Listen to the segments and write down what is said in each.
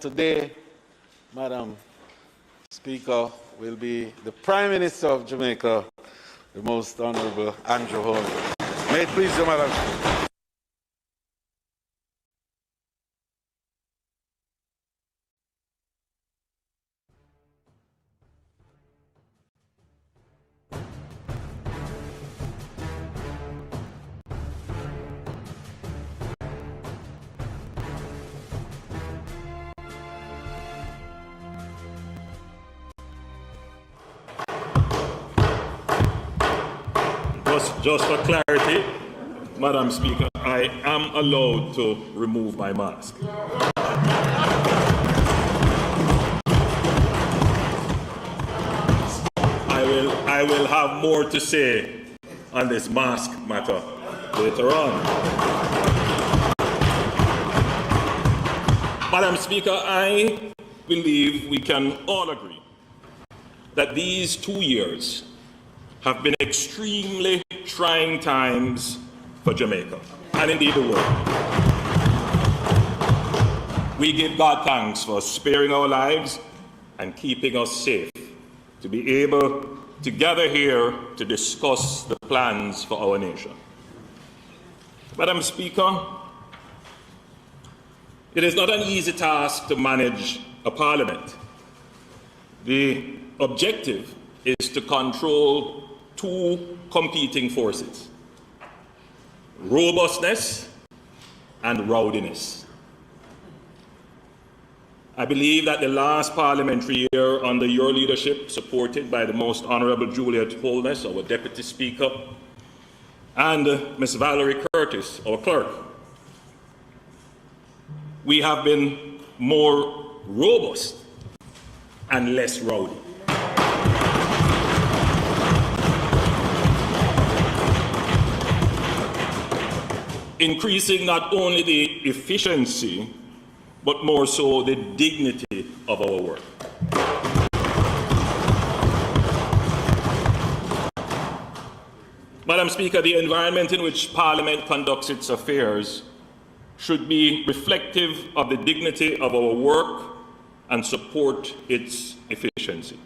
today, Madam Speaker, will be the Prime Minister of Jamaica, the Most Honorable Andrew Holness. May it please you, Madam Speaker. Just for clarity, Madam Speaker, I am allowed to remove my mask. I will have more to say on this mask matter later on. Madam Speaker, I believe we can all agree that these 2 years have been extremely trying times for Jamaica, and indeed the world. We give God thanks for sparing our lives and keeping us safe, to be able to gather here to discuss the plans for our nation. Madam Speaker, it is not an easy task to manage a parliament. The objective is to control two competing forces: robustness and rowdiness. I believe that the last parliamentary year under your leadership, supported by the Most Honourable Juliet Holness, our Deputy Speaker, and Ms. Valerie Curtis, our Clerk, we have been more robust and less rowdy. Increasing not only the efficiency, but more so the dignity of our work. Madam Speaker, the environment in which Parliament conducts its affairs should be reflective of the dignity of our work and support its efficiency.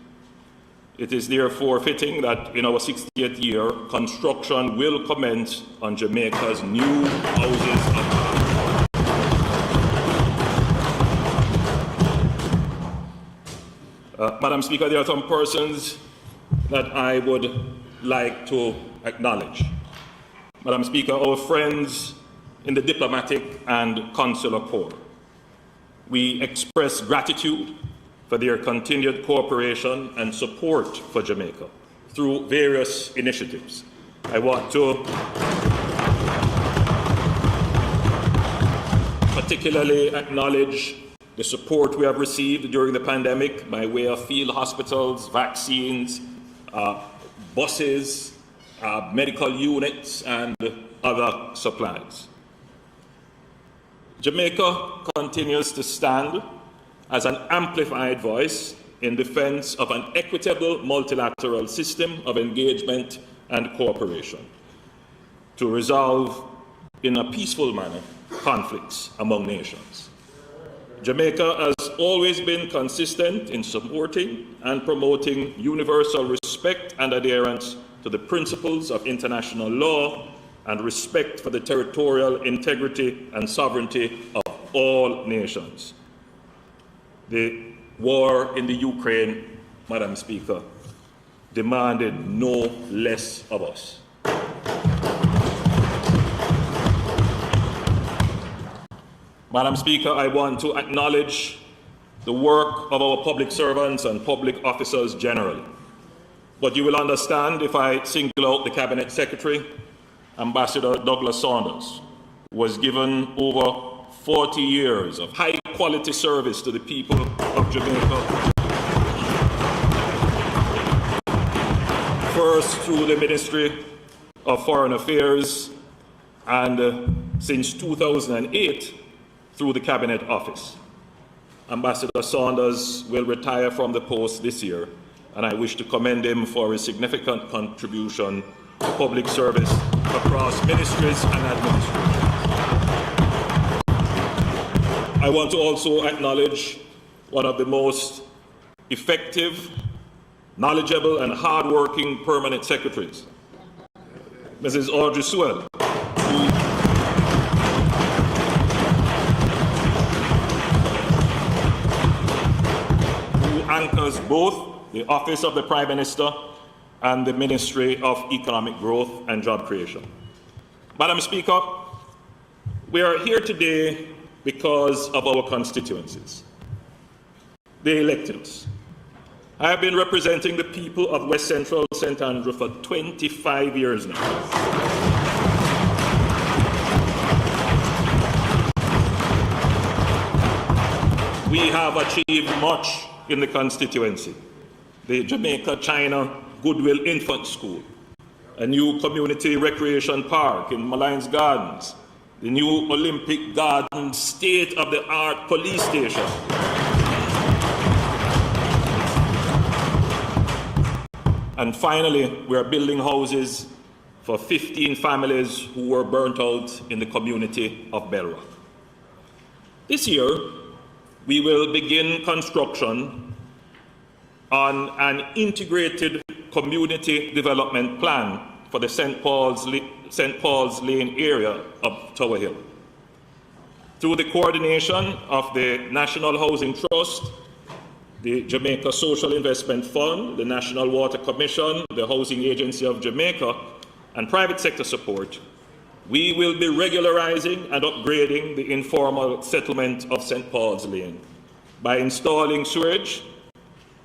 It is therefore fitting that in our 60th year, construction will commence on Jamaica's new Houses of Parliament. Madam Speaker, there are some persons that I would like to acknowledge. Madam Speaker, our friends in the diplomatic and consular corps. We express gratitude for their continued cooperation and support for Jamaica through various initiatives. I want to particularly acknowledge the support we have received during the pandemic by way of field hospitals, vaccines, buses, medical units, and other supplies. Jamaica continues to stand as an amplified voice in defense of an equitable multilateral system of engagement and cooperation to resolve in a peaceful manner conflicts among nations. Jamaica has always been consistent in supporting and promoting universal respect and adherence to the principles of international law and respect for the territorial integrity and sovereignty of all nations. The war in the Ukraine, Madam Speaker, demanded no less of us. Madam Speaker, I want to acknowledge the work of our public servants and public officers generally. But you will understand if I single out the Cabinet Secretary, Ambassador Douglas Saunders, who was given over 40 years of high-quality service to the people of Jamaica. First through the Ministry of Foreign Affairs and since 2008 through the Cabinet Office. Ambassador Saunders will retire from the post this year, and I wish to commend him for his significant contribution to public service across ministries and administrations. I want to also acknowledge one of the most effective, knowledgeable, and hard-working permanent secretaries, Mrs. Audrey Sewell, who anchors both the Office of the Prime Minister and the Ministry of Economic Growth and Job Creation. Madam Speaker, we are here today because of our constituencies. They elected us. I have been representing the people of West Central St. Andrew for 25 years now. We have achieved much in the constituency. The Jamaica-China Goodwill Infant School, a new community recreation park in Malines Gardens, the new Olympic Garden state-of-the-art police station, and finally, we are building houses for 15 families who were burnt out in the community of Bellrock. This year, we will begin construction on an integrated community development plan for the St. Paul's Lane area of Tower Hill. Through the coordination of the National Housing Trust, the Jamaica Social Investment Fund, the National Water Commission, the Housing Agency of Jamaica, and private sector support, we will be regularizing and upgrading the informal settlement of St. Paul's Lane by installing sewage,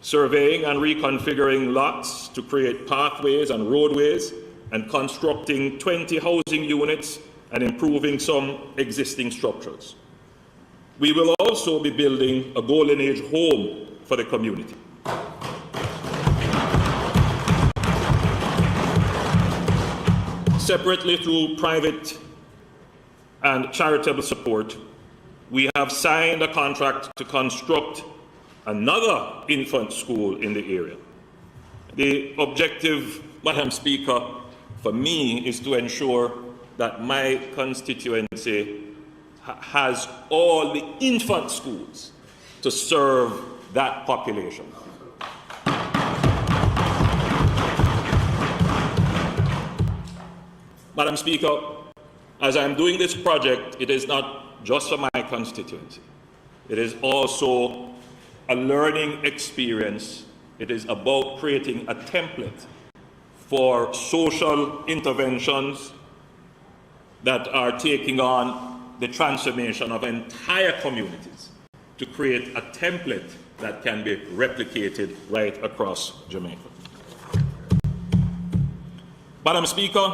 surveying and reconfiguring lots to create pathways and roadways, and constructing 20 housing units and improving some existing structures. We will also be building a golden age home for the community. Separately, through private and charitable support, we have signed a contract to construct another infant school in the area. The objective, Madam Speaker, for me is to ensure that my constituency has all the infant schools to serve that population. Madam Speaker, as I'm doing this project, it is not just for my constituency. It is also a learning experience. It is about creating a template for social interventions that are taking on the transformation of entire communities to create a template that can be replicated right across Jamaica. Madam Speaker,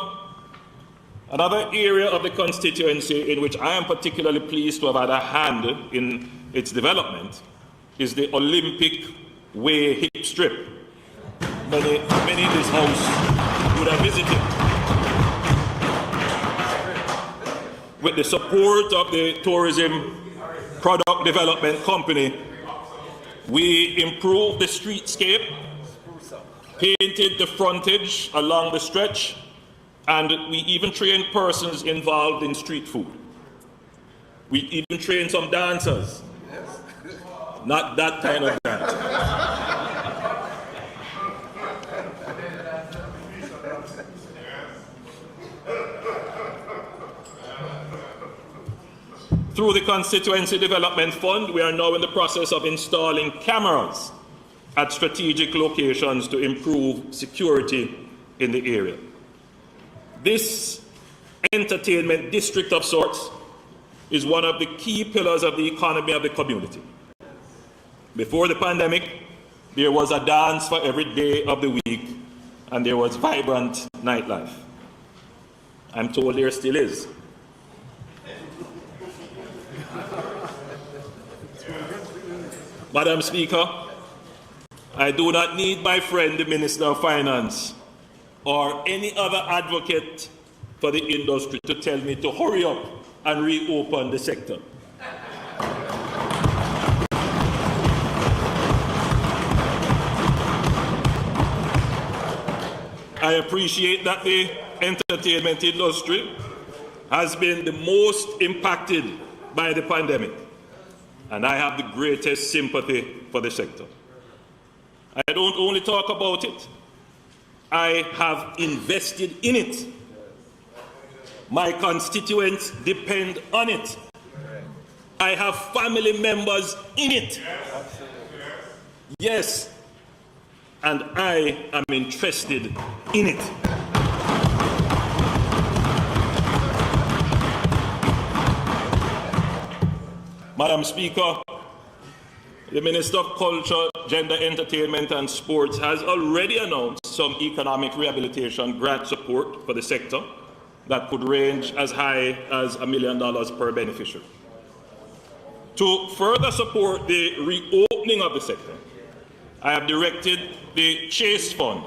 another area of the constituency in which I am particularly pleased to have had a hand in its development is the Olympic Way hip strip. Many in this house would have visited. With the support of the Tourism Product Development Company, we improved the streetscape, painted the frontage along the stretch, and we even trained persons involved in street food. We even trained some dancers. Not that kind of dance. Through the Constituency Development Fund, we are now in the process of installing cameras at strategic locations to improve security in the area. This entertainment district of sorts is one of the key pillars of the economy of the community. Before the pandemic, there was a dance for every day of the week, and there was vibrant nightlife. I'm told there still is. Madam Speaker, I do not need my friend, the Minister of Finance, or any other advocate for the industry to tell me to hurry up and reopen the sector. I appreciate that the entertainment industry has been the most impacted by the pandemic. and I have the greatest sympathy for the sector. I don't only talk about it, I have invested in it. My constituents depend on it. I have family members in it. Yes, and I am interested in it. Madam Speaker, the Minister of Culture, Gender, Entertainment and Sports has already announced some economic rehabilitation grant support for the sector that could range as high as $1 million per beneficiary. To further support the reopening of the sector, I have directed the Chase Fund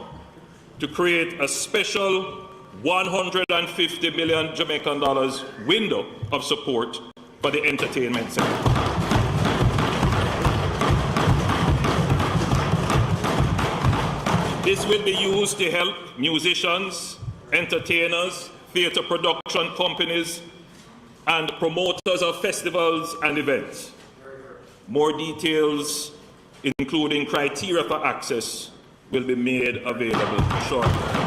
to create a special $150 million Jamaican dollars window of support for the entertainment sector. This will be used to help musicians, entertainers, theatre production companies, and promoters of festivals and events. More details, including criteria for access, will be made available shortly.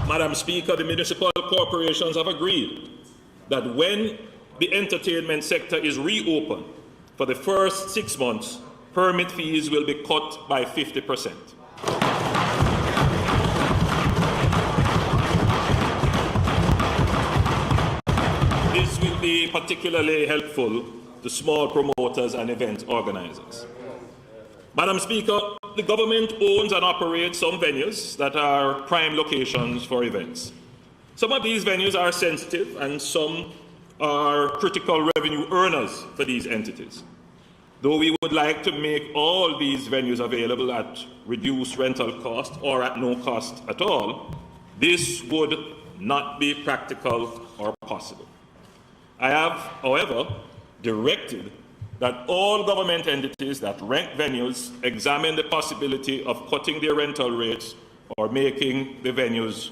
Madam Speaker, the municipal corporations have agreed that when the entertainment sector is reopened, for the first 6 months, permit fees will be cut by 50%. This will be particularly helpful to small promoters and event organizers. Madam Speaker, the government owns and operates some venues that are prime locations for events. Some of these venues are sensitive and some are critical revenue earners for these entities. Though we would like to make all these venues available at reduced rental cost or at no cost at all, this would not be practical or possible. I have, however, directed that all government entities that rent venues examine the possibility of cutting their rental rates or making the venues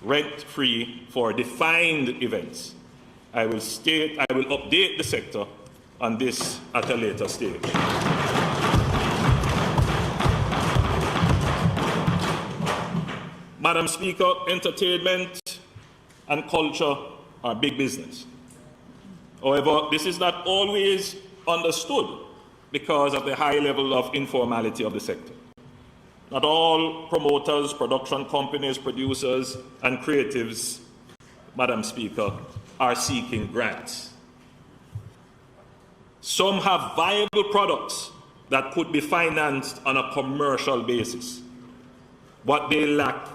rent-free for defined events. I will update the sector on this at a later stage. Madam Speaker, entertainment and culture are big business. However, this is not always understood because of the high level of informality of the sector. Not all promoters, production companies, producers, and creatives, Madam Speaker, are seeking grants. Some have viable products that could be financed on a commercial basis. What they lack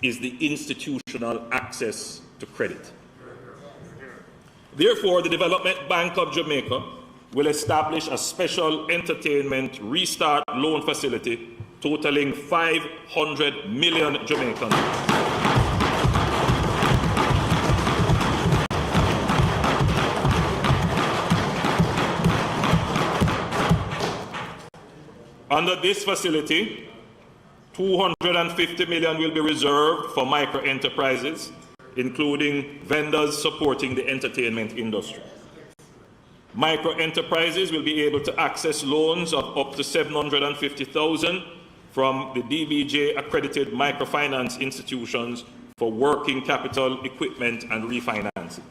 is the institutional access to credit. Therefore, the Development Bank of Jamaica will establish a special entertainment restart loan facility totaling 500 million Jamaicans. Under this facility, 250 million will be reserved for micro-enterprises, including vendors supporting the entertainment industry. Micro-enterprises will be able to access loans of up to $750,000 from the DBJ-accredited microfinance institutions for working capital, equipment, and refinancing.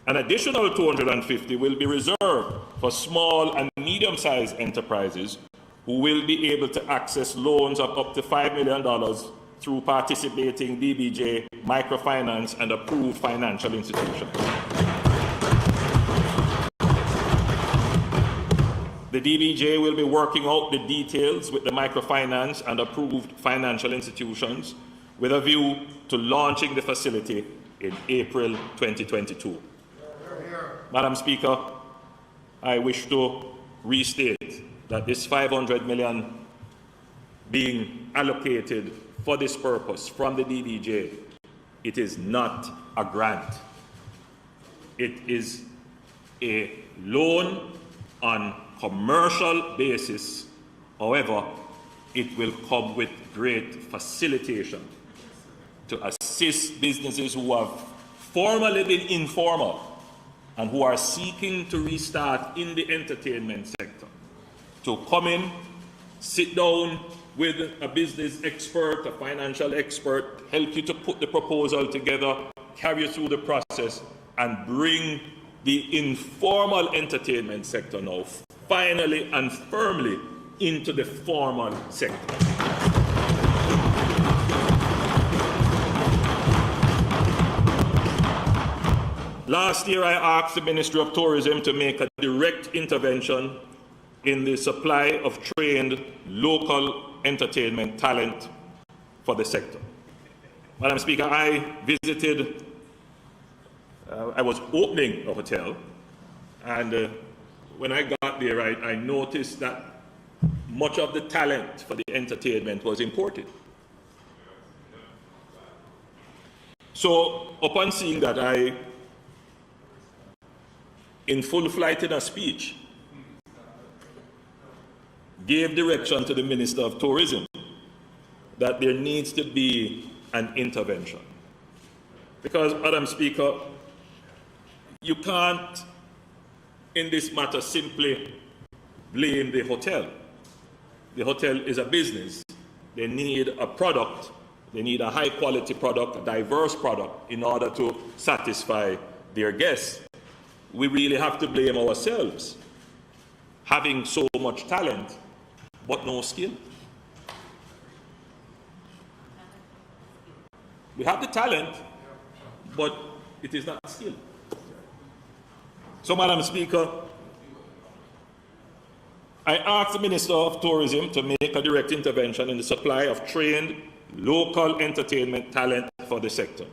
An additional 250 will be reserved for small and medium-sized enterprises who will be able to access loans of up to $5 million through participating DBJ, microfinance, and approved financial institutions. The DBJ will be working out the details with the microfinance and approved financial institutions with a view to launching the facility in April 2022. Madam Speaker, I wish to restate that this 500 million being allocated for this purpose from the DBJ, it is not a grant. It is a loan on commercial basis. However, it will come with great facilitation to assist businesses who have formerly been informal and who are seeking to restart in the entertainment sector to come in, sit down with a business expert, a financial expert, help you to put the proposal together, carry you through the process, and bring the informal entertainment sector now finally and firmly into the formal sector. Last year, I asked the Ministry of Tourism to make a direct intervention in the supply of trained local entertainment talent for the sector. Madam Speaker, I visited, I was opening a hotel, and when I got there, I noticed that much of the talent for the entertainment was imported. So upon seeing that, I, in full flight in a speech, gave direction to the Minister of Tourism that there needs to be an intervention. Because, Madam Speaker, you can't, in this matter, simply blame the hotel. The hotel is a business. They need a product. They need a high-quality product, a diverse product, in order to satisfy their guests. We really have to blame ourselves, having so much talent, but no skill. We have the talent, but it is not skill. So, Madam Speaker, I asked the Minister of Tourism to make a direct intervention in the supply of trained local entertainment talent for the sector.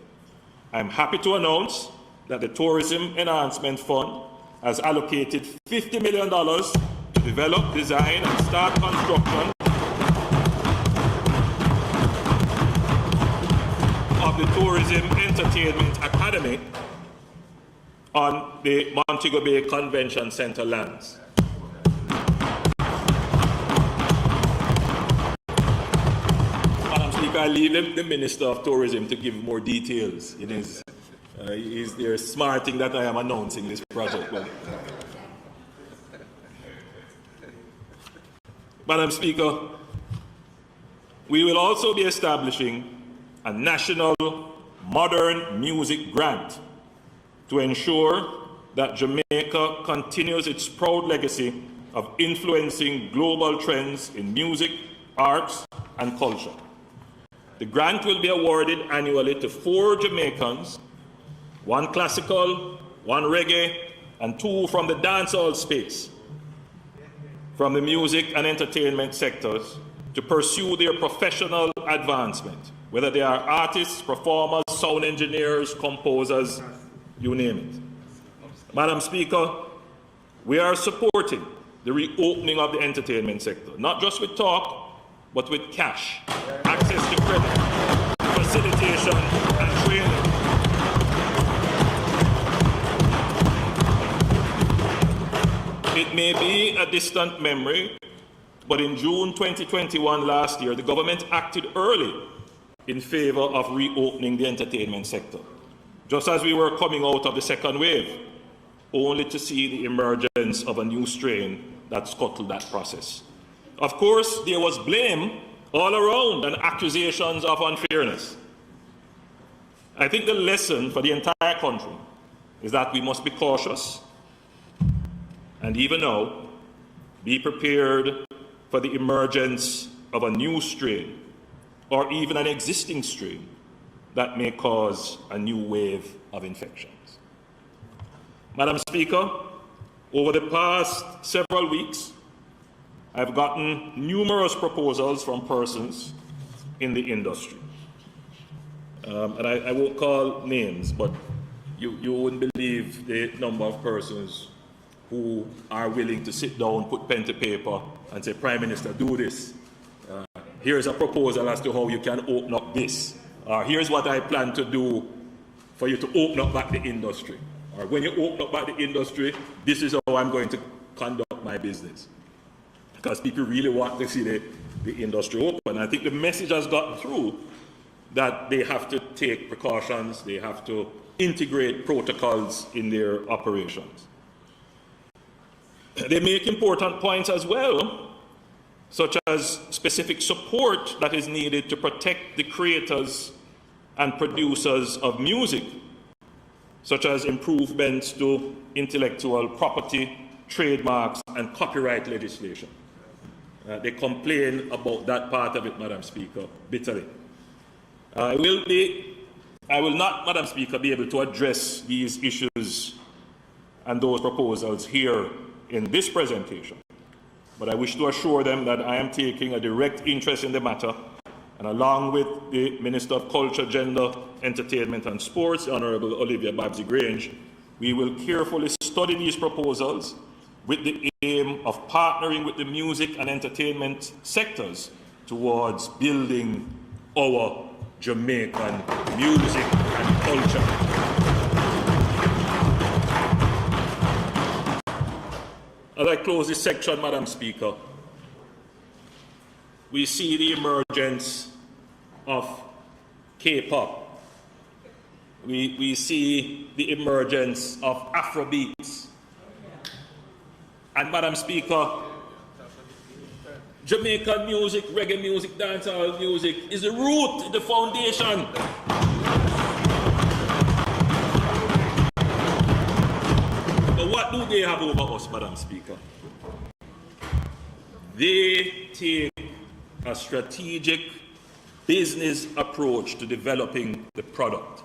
I'm happy to announce that the Tourism Enhancement Fund has allocated $50 million to develop, design, and start construction of the Tourism Entertainment Academy on the Montego Bay Convention Center lands. Madam Speaker, I leave the Minister of Tourism to give more details in his is there smarting that I am announcing this project. But Madam Speaker, we will also be establishing a national modern music grant to ensure that Jamaica continues its proud legacy of influencing global trends in music, arts, and culture. The grant will be awarded annually to 4 Jamaicans, 1 classical, 1 reggae, and 2 from the dancehall space, from the music and entertainment sectors, to pursue their professional advancement, whether they are artists, performers, sound engineers, composers, you name it. Madam Speaker, we are supporting the reopening of the entertainment sector, not just with talk, but with cash, access to credit, facilitation, and training. It may be a distant memory, but in June 2021 last year, the government acted early in favor of reopening the entertainment sector, just as we were coming out of the second wave, only to see the emergence of a new strain that scuttled that process. Of course, there was blame all around and accusations of unfairness. I think the lesson for the entire country is that we must be cautious and even now be prepared for the emergence of a new strain or even an existing strain that may cause a new wave of infections. Madam Speaker, over the past several weeks, I've gotten numerous proposals from persons in the industry. And I won't call names, but you wouldn't believe the number of persons who are willing to sit down, put pen to paper, and say, Prime Minister, do this. Here's a proposal as to how you can open up this. Here's what I plan to do for you to open up back the industry. Or when you open up back the industry, this is how I'm going to conduct my business. Because people really want to see the industry open. I think the message has gotten through that they have to take precautions, they have to integrate protocols in their operations. They make important points as well, such as specific support that is needed to protect the creators and producers of music, such as improvements to intellectual property, trademarks, and copyright legislation. They complain about that part of it, Madam Speaker, bitterly. I will not, Madam Speaker, be able to address these issues and those proposals here in this presentation, but I wish to assure them that I am taking a direct interest in the matter, and along with the Minister of Culture, Gender, Entertainment and Sports, the Honourable Olivia Babsy-Grange, we will carefully study these proposals with the aim of partnering with the music and entertainment sectors towards building our Jamaican music and culture. As I close this section, Madam Speaker, we see the emergence of K-pop. We see the emergence of Afrobeats. And Madam Speaker, Jamaican music, reggae music, dancehall music is the root, the foundation. But what do they have over us, Madam Speaker? They take a strategic business approach to developing the product.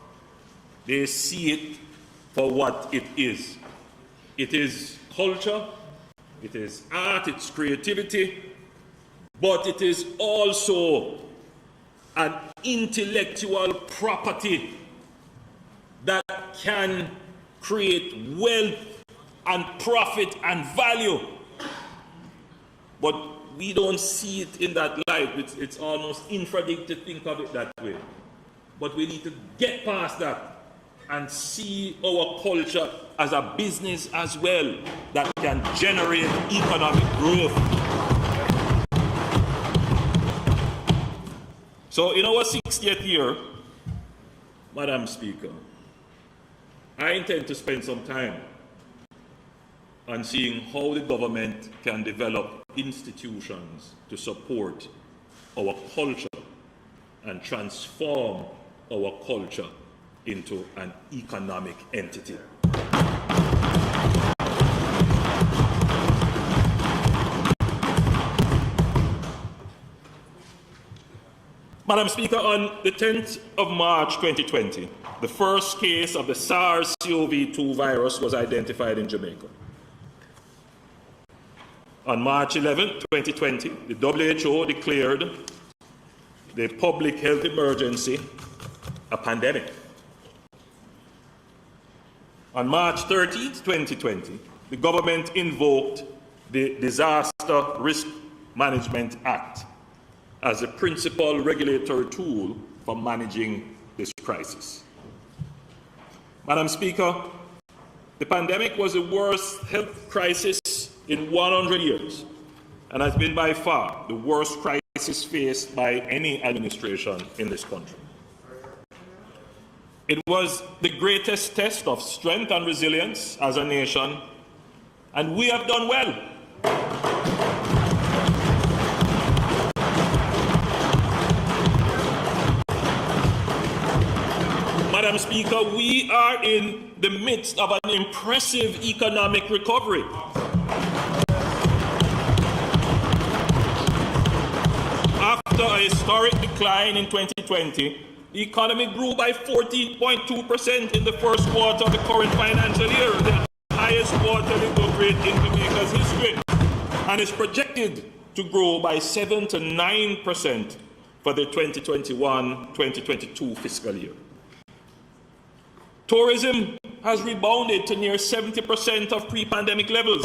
They see it for what it is. It is culture, it is art, it's creativity, but it is also an intellectual property that can create wealth and profit and value. But we don't see it in that light. It's almost infradig to think of it that way. But we need to get past that and see our culture as a business as well that can generate economic growth. So in our 60th year, Madam Speaker, I intend to spend some time on seeing how the government can develop institutions to support our culture and transform our culture into an economic entity. Madam Speaker, on the 10th of March 2020, the first case of the SARS-CoV-2 virus was identified in Jamaica. On March 11, 2020, the WHO declared the public health emergency a pandemic. On March 13, 2020, the government invoked the Disaster Risk Management Act as a principal regulatory tool for managing this crisis. Madam Speaker, the pandemic was the worst health crisis in 100 years and has been by far the worst crisis faced by any administration in this country. It was the greatest test of strength and resilience as a nation, and we have done well. Madam Speaker, we are in the midst of an impressive economic recovery. After a historic decline in 2020, the economy grew by 14.2% in the first quarter of the current financial year, the highest quarterly growth rate in Jamaica's history, and is projected to grow by 7 to 9% for the 2021-2022 fiscal year. Tourism has rebounded to near 70% of pre-pandemic levels.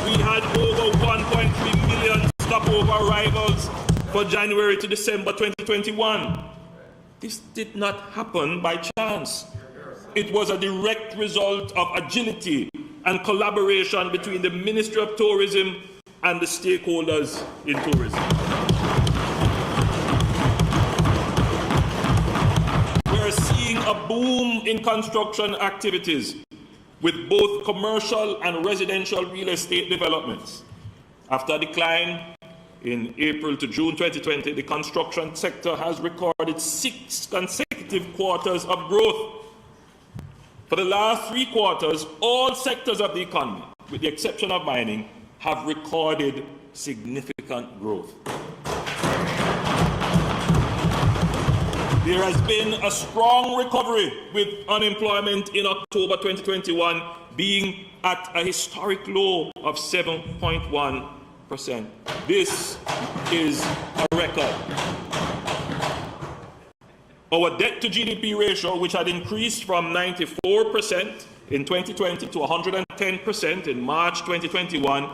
We had over 1.3 million stopover arrivals for January to December 2021. This did not happen by chance. It was a direct result of agility and collaboration between the Ministry of Tourism and the stakeholders in tourism. We are seeing a boom in construction activities with both commercial and residential real estate developments. After a decline in April to June 2020, the construction sector has recorded 6 consecutive quarters of growth. For the last 3 quarters, all sectors of the economy, with the exception of mining, have recorded significant growth. There has been a strong recovery, with unemployment in October 2021 being at a historic low of 7.1%. This is a record. Our debt to GDP ratio, which had increased from 94% in 2020 to 110% in March 2021,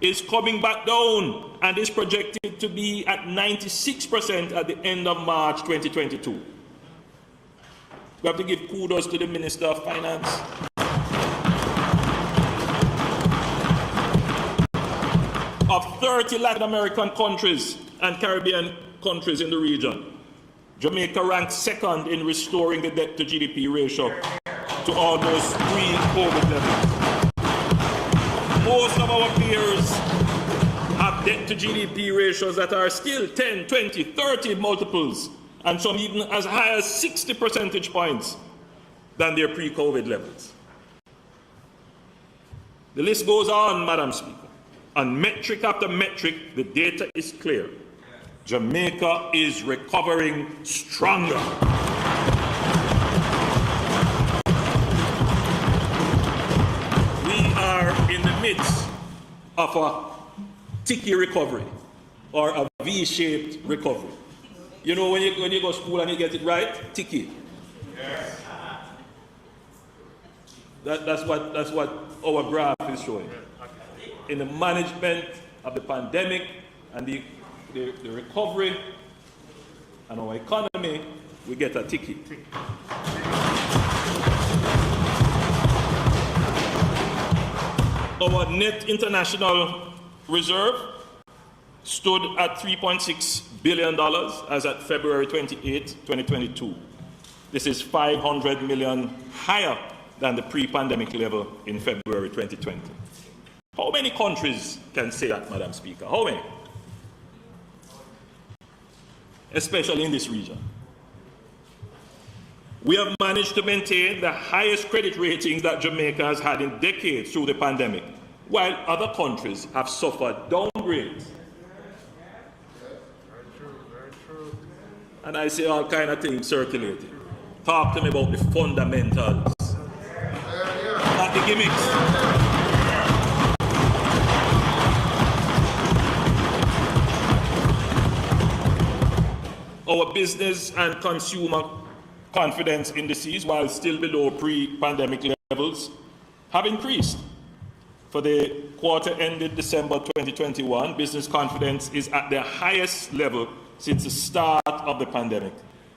is coming back down and is projected to be at 96% at the end of March 2022. We have to give kudos to the Minister of Finance. Of 30 Latin American countries and Caribbean countries in the region, Jamaica ranks second in restoring the debt to GDP ratio to almost pre-COVID levels. Most of our peers have debt to GDP ratios that are still 10, 20, 30 multiples, and some even as high as 60 percentage points than their pre-COVID levels. The list goes on, Madam Speaker. On metric after metric, the data is clear. Jamaica is recovering stronger. In the midst of a ticky recovery or a V-shaped recovery. You know when you go to school and you get it right? Ticky. Yes. That's what our graph is showing. In the management of the pandemic and the recovery and our economy, we get a ticky. Our net international reserve stood at $3.6 billion as at February 28, 2022. This is $500 million higher than the pre-pandemic level in February 2020. How many countries can say that, Madam Speaker? How many? Especially in this region. We have managed to maintain the highest credit ratings that Jamaica has had in decades through the pandemic, while other countries have suffered downgrades. Very true. And I see all kind of things circulating. Talk to me about the fundamentals, not the gimmicks. Our business and consumer confidence indices, while still below pre-pandemic levels, have increased. For the quarter ended December 2021, business confidence is at the highest level since the start of the pandemic,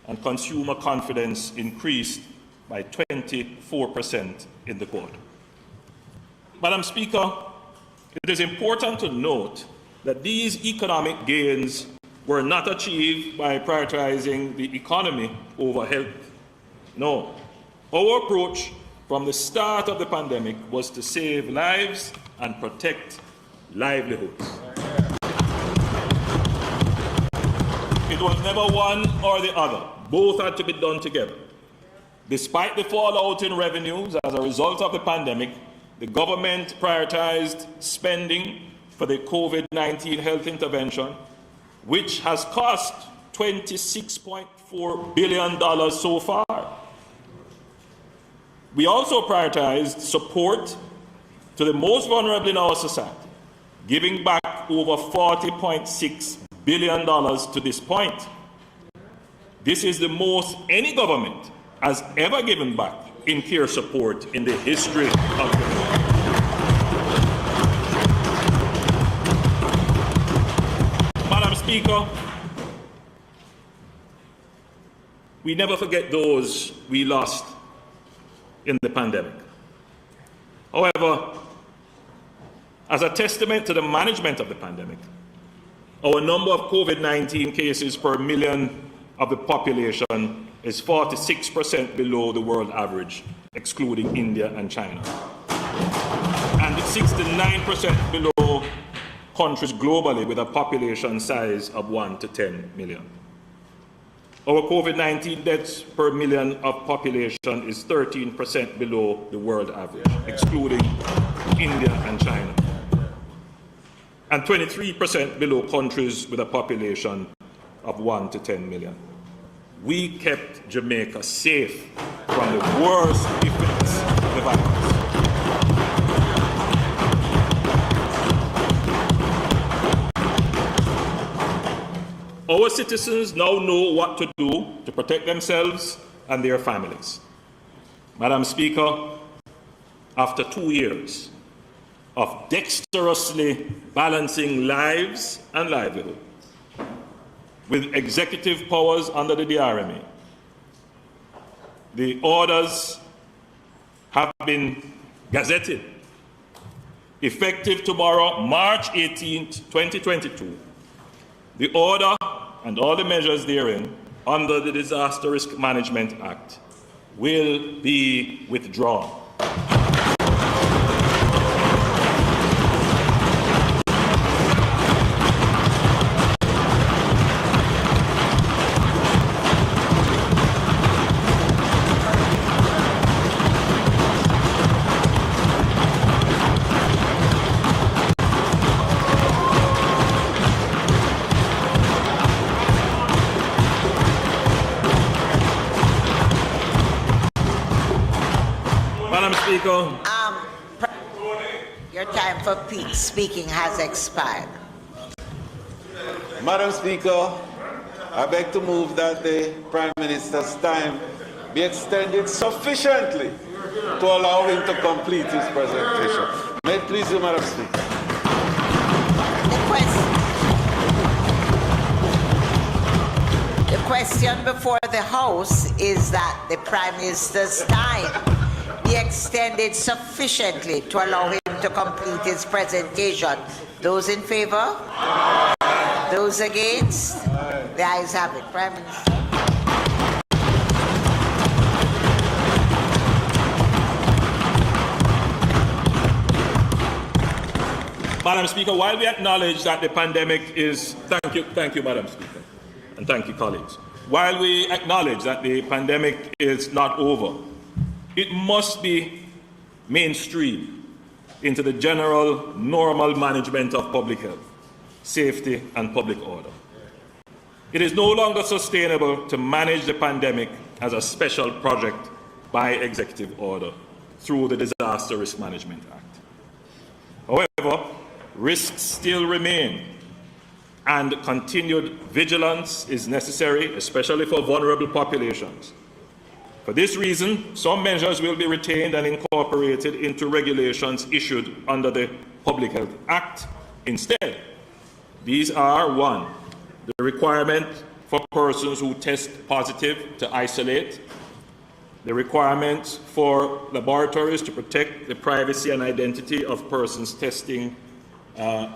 and consumer confidence increased by 24% in the quarter. Madam Speaker, it is important to note that these economic gains were not achieved by prioritizing the economy over health. No. Our approach from the start of the pandemic was to save lives and protect livelihoods. It was never one or the other. Both had to be done together. Despite the fallout in revenues as a result of the pandemic, the government prioritized spending for the COVID-19 health intervention, which has cost $26.4 billion so far. We also prioritized support to the most vulnerable in our society, giving back over $40.6 billion to this point. This is the most any government has ever given back in care support in the history of the world. Madam Speaker, we never forget those we lost in the pandemic. However, as a testament to the management of the pandemic, our number of COVID-19 cases per million of the population is 46% below the world average, excluding India and China, and 69% below countries globally with a population size of 1 to 10 million. Our COVID-19 deaths per million of population is 13% below the world average, excluding India and China, and 23% below countries with a population of 1 to 10 million. We kept Jamaica safe from the worst effects of the virus. Our citizens now know what to do to protect themselves and their families. Madam Speaker, after 2 years of dexterously balancing lives and livelihood with executive powers under the DRMA, the orders have been gazetted. Effective tomorrow, March 18th, 2022, the order and all the measures therein under the Disaster Risk Management Act will be withdrawn. Madam Speaker. Your time for speaking has expired. Madam Speaker, I beg to move that the Prime Minister's time be extended sufficiently to allow him to complete his presentation. May it please you, Madam Speaker. The question before the House is that the Prime Minister's time be extended sufficiently to allow him to complete his presentation. Those in favor? Those against? The ayes have it. Prime Minister. Madam Speaker, while we acknowledge that the pandemic is, thank you, Madam Speaker, and thank you, colleagues. While we acknowledge that the pandemic is not over, it must be mainstreamed into the general normal management of public health, safety, and public order. It is no longer sustainable to manage the pandemic as a special project by executive order through the Disaster Risk Management Act. However, risks still remain, and continued vigilance is necessary, especially for vulnerable populations. For this reason, some measures will be retained and incorporated into regulations issued under the Public Health Act. Instead, these are: 1, the requirement for persons who test positive to isolate, the requirement for laboratories to protect the privacy and identity of persons testing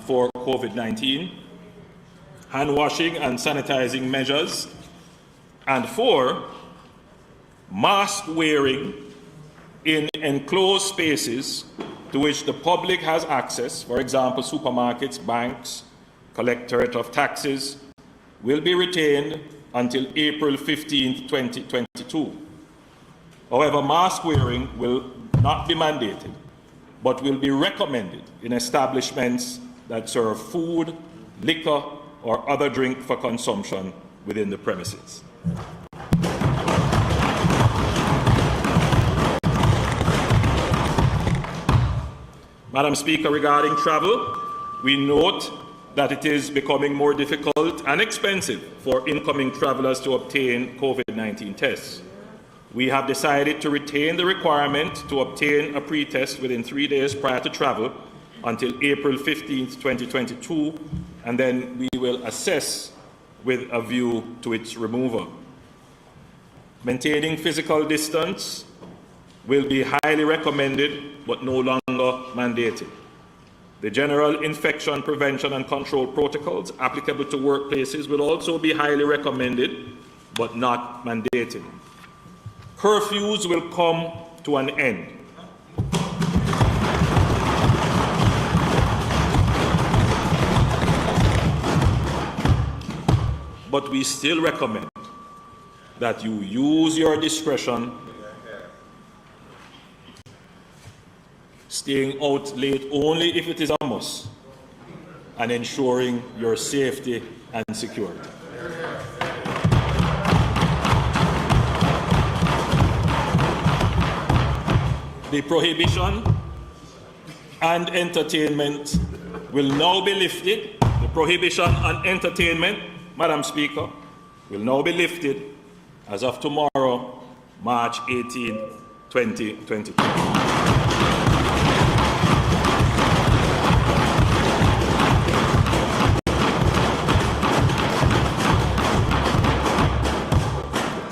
for COVID-19, hand washing and sanitizing measures, and 4, mask wearing in enclosed spaces to which the public has access, for example, supermarkets, banks, collectorate of taxes, will be retained until April 15, 2022. However, mask wearing will not be mandated, but will be recommended in establishments that serve food, liquor, or other drink for consumption within the premises. Madam Speaker, regarding travel, we note that it is becoming more difficult and expensive for incoming travelers to obtain COVID-19 tests. We have decided to retain the requirement to obtain a pre-test within 3 days prior to travel until April 15, 2022, and then we will assess with a view to its removal. Maintaining physical distance will be highly recommended but no longer mandated. The general infection prevention and control protocols applicable to workplaces will also be highly recommended but not mandated. Curfews will come to an end. But we still recommend that you use your discretion, staying out late only if it is a must, and ensuring your safety and security. The prohibition and entertainment will now be lifted. The prohibition on entertainment, Madam Speaker, will now be lifted as of tomorrow, March 18, 2022.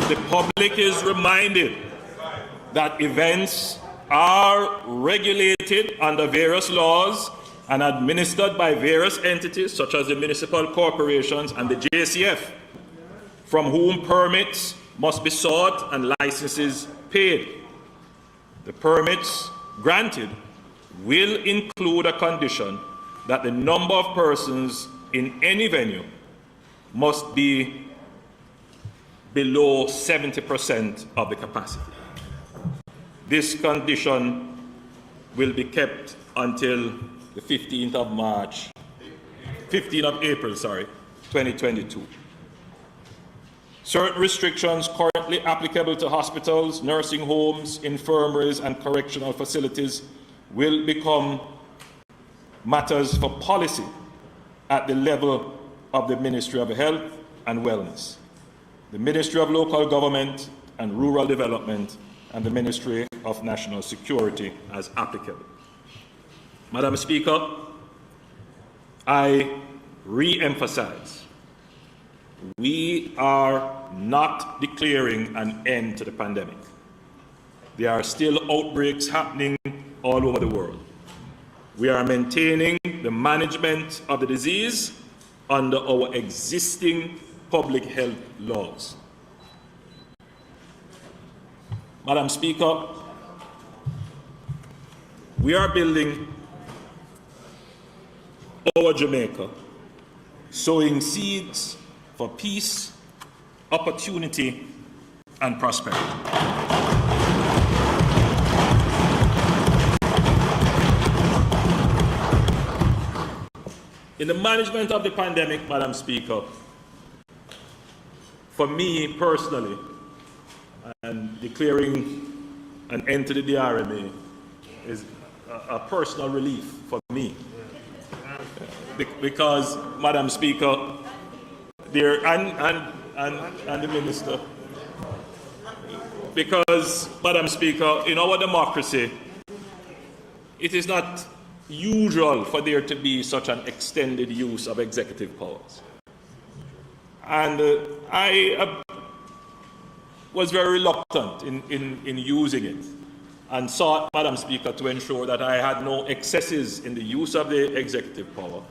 The public is reminded that events are regulated under various laws and administered by various entities such as the municipal corporations and the JCF, from whom permits must be sought and licenses paid. The permits granted will include a condition that the number of persons in any venue must be below 70% of the capacity. This condition will be kept until the 15th of April, 2022. Certain restrictions currently applicable to hospitals, nursing homes, infirmaries, and correctional facilities will become matters for policy at the level of the Ministry of Health and Wellness, the Ministry of Local Government and Rural Development, and the Ministry of National Security as applicable. Madam Speaker, I re-emphasize, we are not declaring an end to the pandemic. There are still outbreaks happening all over the world. We are maintaining the management of the disease under our existing public health laws. Madam Speaker, we are building our Jamaica, sowing seeds for peace, opportunity, and prosperity. In the management of the pandemic, Madam Speaker, for me personally, and declaring an end to the DRMA is a personal relief for me. Because, Madam Speaker, there and the Minister, because, Madam Speaker, in our democracy, it is not usual for there to be such an extended use of executive powers. And I was very reluctant in using it, and sought, Madam Speaker, to ensure that I had no excesses in the use of the executive power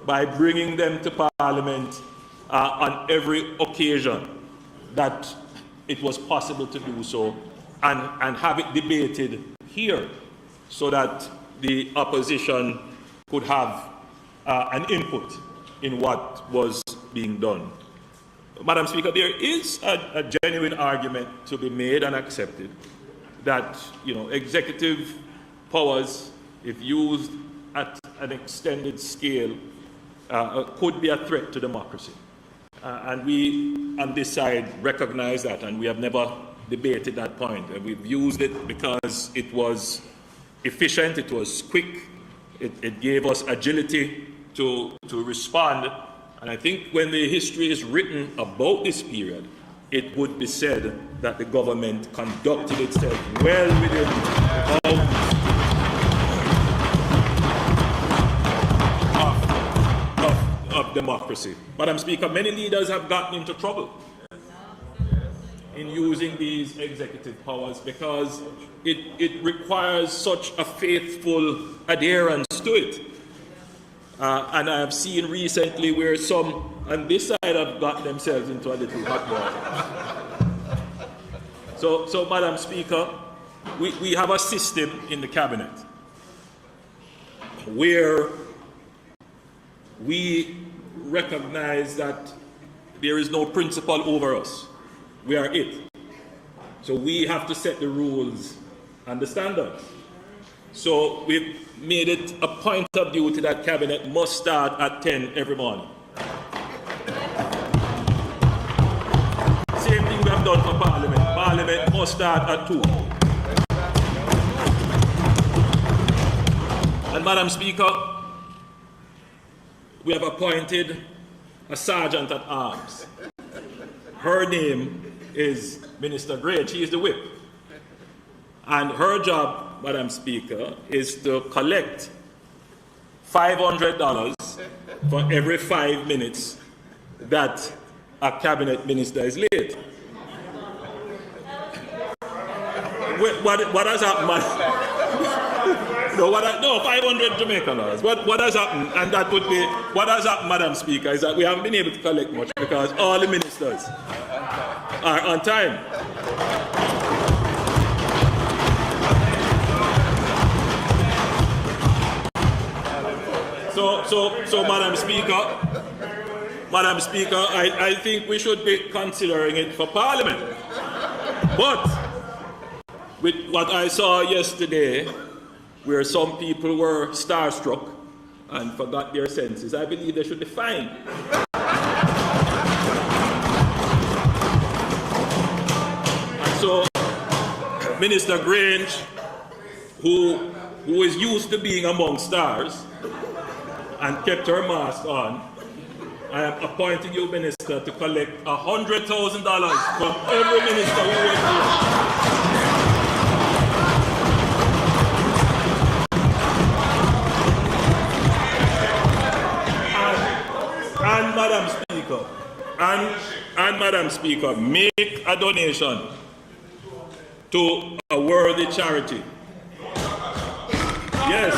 by bringing them to Parliament on every occasion that it was possible to do so, and have it debated here so that the opposition could have an input in what was being done. Madam Speaker, there is a genuine argument to be made and accepted that, executive powers, if used at an extended scale, could be a threat to democracy. And we, on this side, recognize that, and we have never debated that point. We've used it because it was efficient, it was quick, it gave us agility to respond. And I think when the history is written about this period, it would be said that the government conducted itself well within the bounds of democracy. Madam Speaker, many leaders have gotten into trouble in using these executive powers because it requires such a faithful adherence to it. And I have seen recently where some on this side have got themselves into a little hot water. So Madam Speaker, we have a system in the cabinet where we recognize that there is no principle over us. We are it. So we have to set the rules and the standards. So we've made it a point of duty that cabinet must start at 10 every morning. Same thing we have done for Parliament. Parliament must start at 2. And Madam Speaker, we have appointed a sergeant at arms. Her name is Minister Gray. She is the whip. And her job, Madam Speaker, is to collect $500 for every 5 minutes that a cabinet minister is late. What has happened, No, 500 Jamaican dollars. What has happened, and that would be, what has happened, Madam Speaker, is that we haven't been able to collect much because all the ministers are on time. So Madam Speaker, I think we should be considering it for Parliament. But with what I saw yesterday, where some people were starstruck and forgot their senses, I believe they should be fined. And so, Minister Grange, who is used to being among stars and kept her mask on, I am appointing you, Minister, to collect $100,000 from every minister who was here. And Madam Speaker, make a donation to a worthy charity. Yes.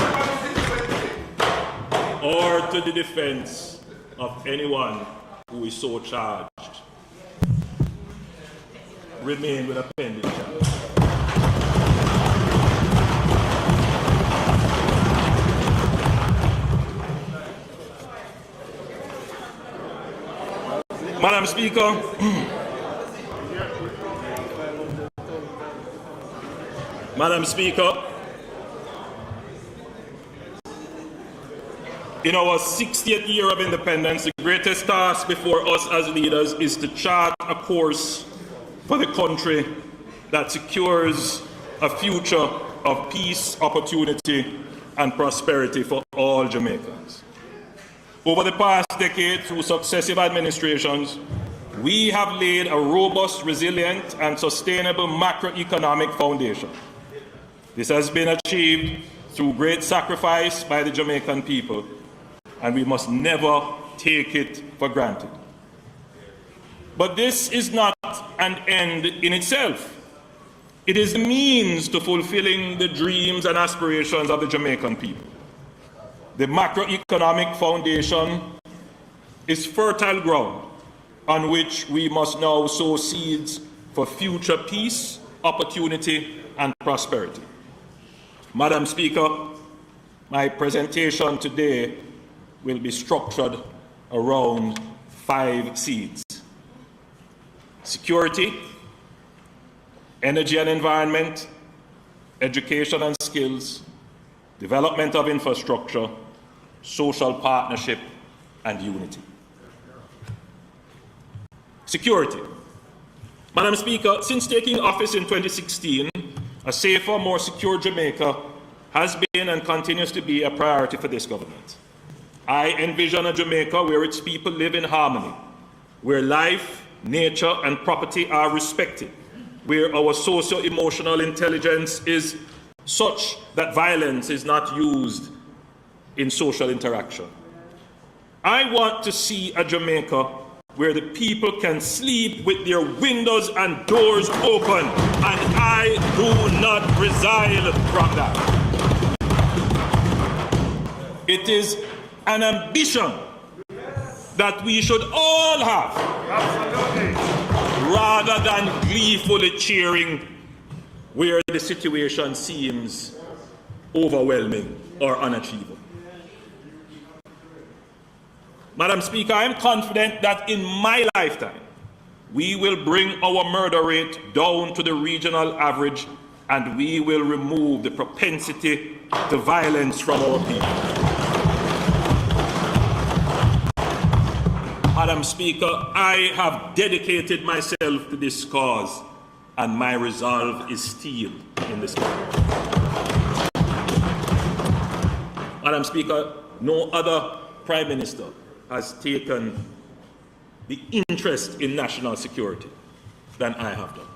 Or to the defense of anyone who is so charged. Remain with a pending charge. Madam Speaker, Madam Speaker, in our 60th year of independence, the greatest task before us as leaders is to chart a course for the country that secures a future of peace, opportunity, and prosperity for all Jamaicans. Over the past decade, through successive administrations, we have laid a robust, resilient, and sustainable macroeconomic foundation. This has been achieved through great sacrifice by the Jamaican people, and we must never take it for granted. But this is not an end in itself. It is the means to fulfilling the dreams and aspirations of the Jamaican people. The macroeconomic foundation is fertile ground on which we must now sow seeds for future peace, opportunity, and prosperity. Madam Speaker, my presentation today will be structured around 5 seeds: security, energy and environment, education and skills, development of infrastructure, social partnership, and unity. Security. Madam Speaker, since taking office in 2016, a safer, more secure Jamaica has been and continues to be a priority for this government. I envision a Jamaica where its people live in harmony, where life, nature, and property are respected, where our socio-emotional intelligence is such that violence is not used in social interaction. I want to see a Jamaica where the people can sleep with their windows and doors open, and I do not resile from that. It is an ambition that we should all have, rather than gleefully cheering where the situation seems overwhelming or unachievable. Madam Speaker, I am confident that in my lifetime, we will bring our murder rate down to the regional average, and we will remove the propensity to violence from our people. Madam Speaker, I have dedicated myself to this cause, and my resolve is still in this matter. Madam Speaker, no other Prime Minister has taken the interest in national security than I have done.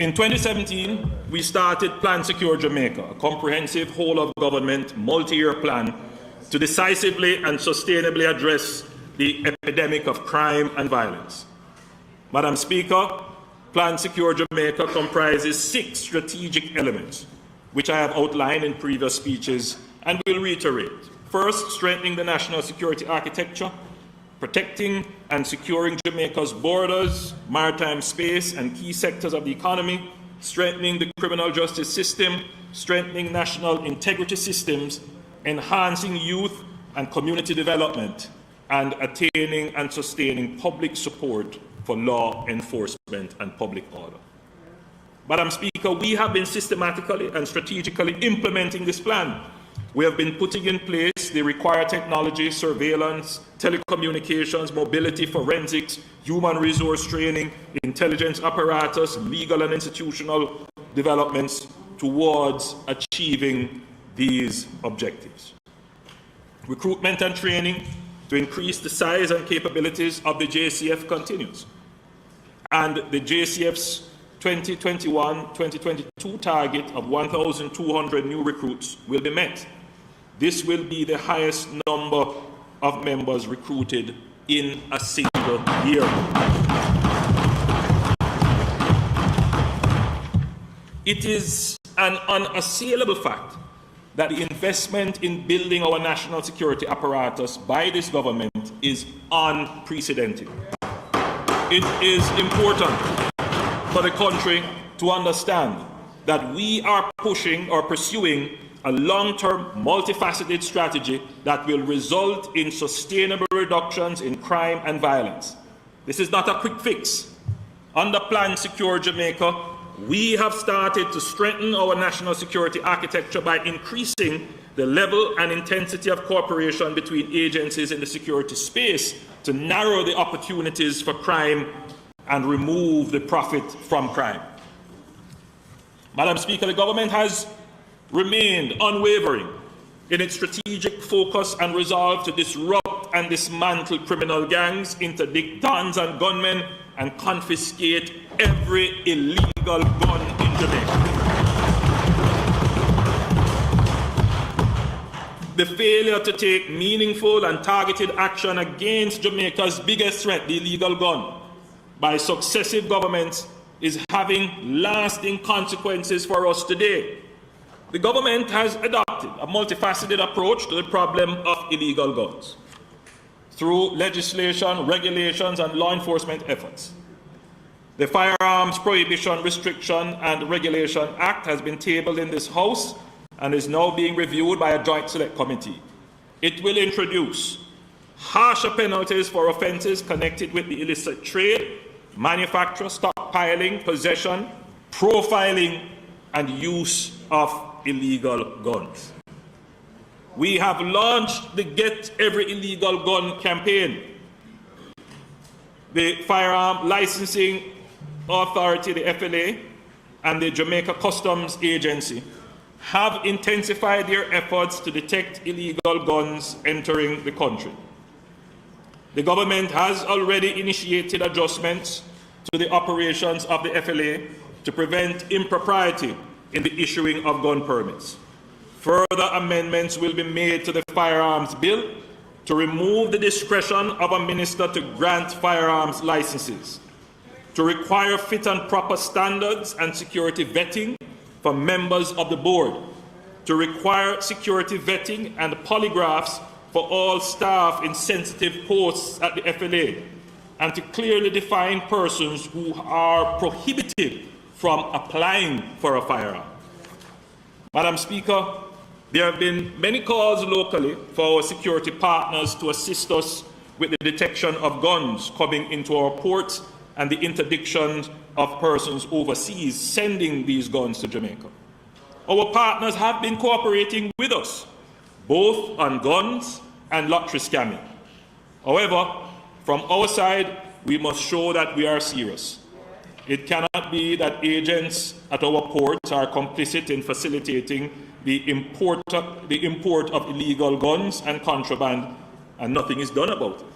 In 2017, we started Plan Secure Jamaica, a comprehensive whole-of-government, multi-year plan to decisively and sustainably address the epidemic of crime and violence. Madam Speaker, Plan Secure Jamaica comprises 6 strategic elements, which I have outlined in previous speeches and will reiterate. First, strengthening the national security architecture, protecting and securing Jamaica's borders, maritime space, and key sectors of the economy, strengthening the criminal justice system, strengthening national integrity systems, enhancing youth and community development, and attaining and sustaining public support for law enforcement and public order. Madam Speaker, we have been systematically and strategically implementing this plan. We have been putting in place the required technology, surveillance, telecommunications, mobility, forensics, human resource training, intelligence apparatus, legal and institutional developments towards achieving these objectives. Recruitment and training to increase the size and capabilities of the JCF continues. And the JCF's 2021-2022 target of 1,200 new recruits will be met. This will be the highest number of members recruited in a single year. It is an unassailable fact that the investment in building our national security apparatus by this government is unprecedented. It is important for the country to understand that we are pushing or pursuing a long-term, multifaceted strategy that will result in sustainable reductions in crime and violence. This is not a quick fix. Under Plan Secure Jamaica, we have started to strengthen our national security architecture by increasing the level and intensity of cooperation between agencies in the security space to narrow the opportunities for crime and remove the profit from crime. Madam Speaker, the government has remained unwavering in its strategic focus and resolve to disrupt and dismantle criminal gangs, interdict dons and gunmen, and confiscate every illegal gun in Jamaica. The failure to take meaningful and targeted action against Jamaica's biggest threat, the illegal gun, by successive governments is having lasting consequences for us today. The government has adopted a multifaceted approach to the problem of illegal guns through legislation, regulations, and law enforcement efforts. The Firearms Prohibition, Restriction and Regulation Act has been tabled in this House and is now being reviewed by a joint select committee. It will introduce harsher penalties for offences connected with the illicit trade, manufacture, stockpiling, possession, profiling, and use of illegal guns. We have launched the Get Every Illegal Gun campaign. The Firearm Licensing Authority, the FLA, and the Jamaica Customs Agency have intensified their efforts to detect illegal guns entering the country. The government has already initiated adjustments to the operations of the FLA to prevent impropriety in the issuing of gun permits. Further amendments will be made to the Firearms Bill to remove the discretion of a minister to grant firearms licenses. to require fit and proper standards and security vetting for members of the board, to require security vetting and polygraphs for all staff in sensitive posts at the FLA, and to clearly define persons who are prohibited from applying for a firearm. Madam Speaker, there have been many calls locally for our security partners to assist us with the detection of guns coming into our ports and the interdiction of persons overseas sending these guns to Jamaica. Our partners have been cooperating with us, both on guns and lottery scamming. However, from our side, we must show that we are serious. It cannot be that agents at our ports are complicit in facilitating the import of illegal guns and contraband, and nothing is done about it.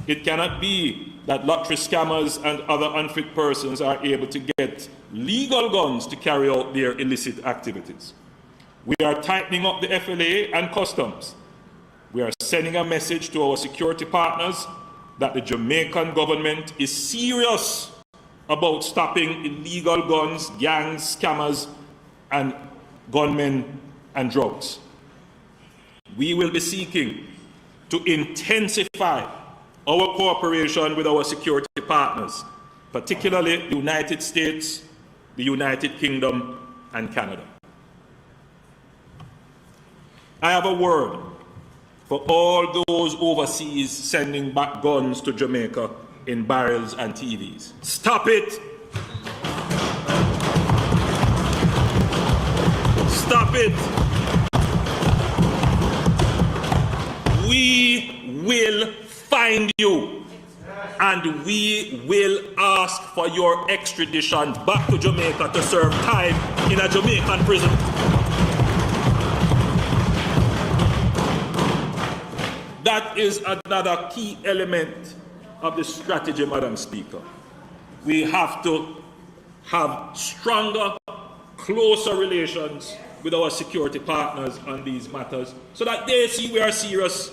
It cannot be that lottery scammers and other unfit persons are able to get legal guns to carry out their illicit activities. We are tightening up the FLA and customs. We are sending a message to our security partners that the Jamaican government is serious about stopping illegal guns, gangs, scammers, and gunmen and drugs. We will be seeking to intensify our cooperation with our security partners, particularly the United States, the United Kingdom, and Canada. I have a word for all those overseas sending back guns to Jamaica in barrels and TVs. Stop it! Stop it! We will find you, and we will ask for your extradition back to Jamaica to serve time in a Jamaican prison. That is another key element of the strategy, Madam Speaker. We have to have stronger, closer relations with our security partners on these matters so that they see we are serious.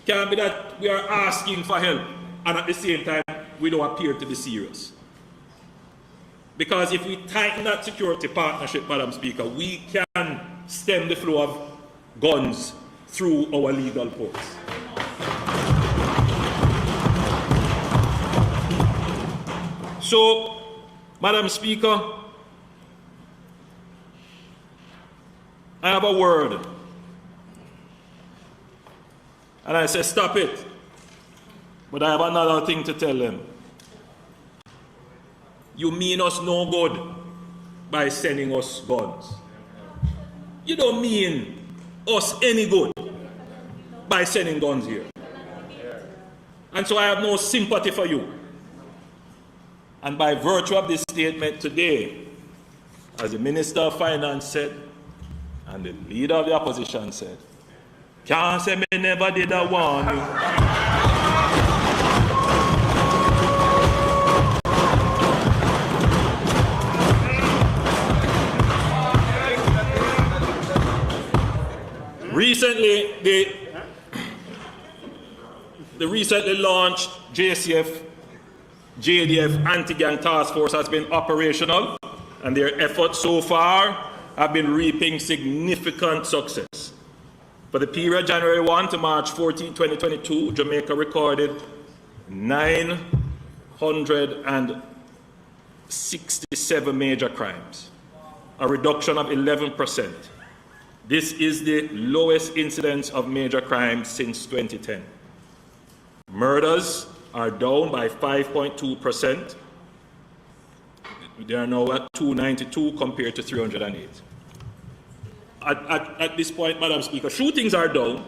Can't be that we are asking for help and at the same time we don't appear to be serious. Because if we tighten that security partnership, Madam Speaker, we can stem the flow of guns through our legal ports. So, Madam Speaker, I have a word. And I say, stop it. But I have another thing to tell them. You mean us no good by sending us guns. You don't mean us any good by sending guns here. And so I have no sympathy for you. And by virtue of this statement today, as the Minister of Finance said, and the Leader of the Opposition said, can't say me never did a warn you. Recently, the recently launched JCF, JDF anti-gang task force has been operational, and their efforts so far have been reaping significant success. For the period January 1 to March 14, 2022, Jamaica recorded 967 major crimes, a reduction of 11%. This is the lowest incidence of major crimes since 2010. Murders are down by 5.2%. They are now at 292 compared to 308. At this point, Madam Speaker, shootings are down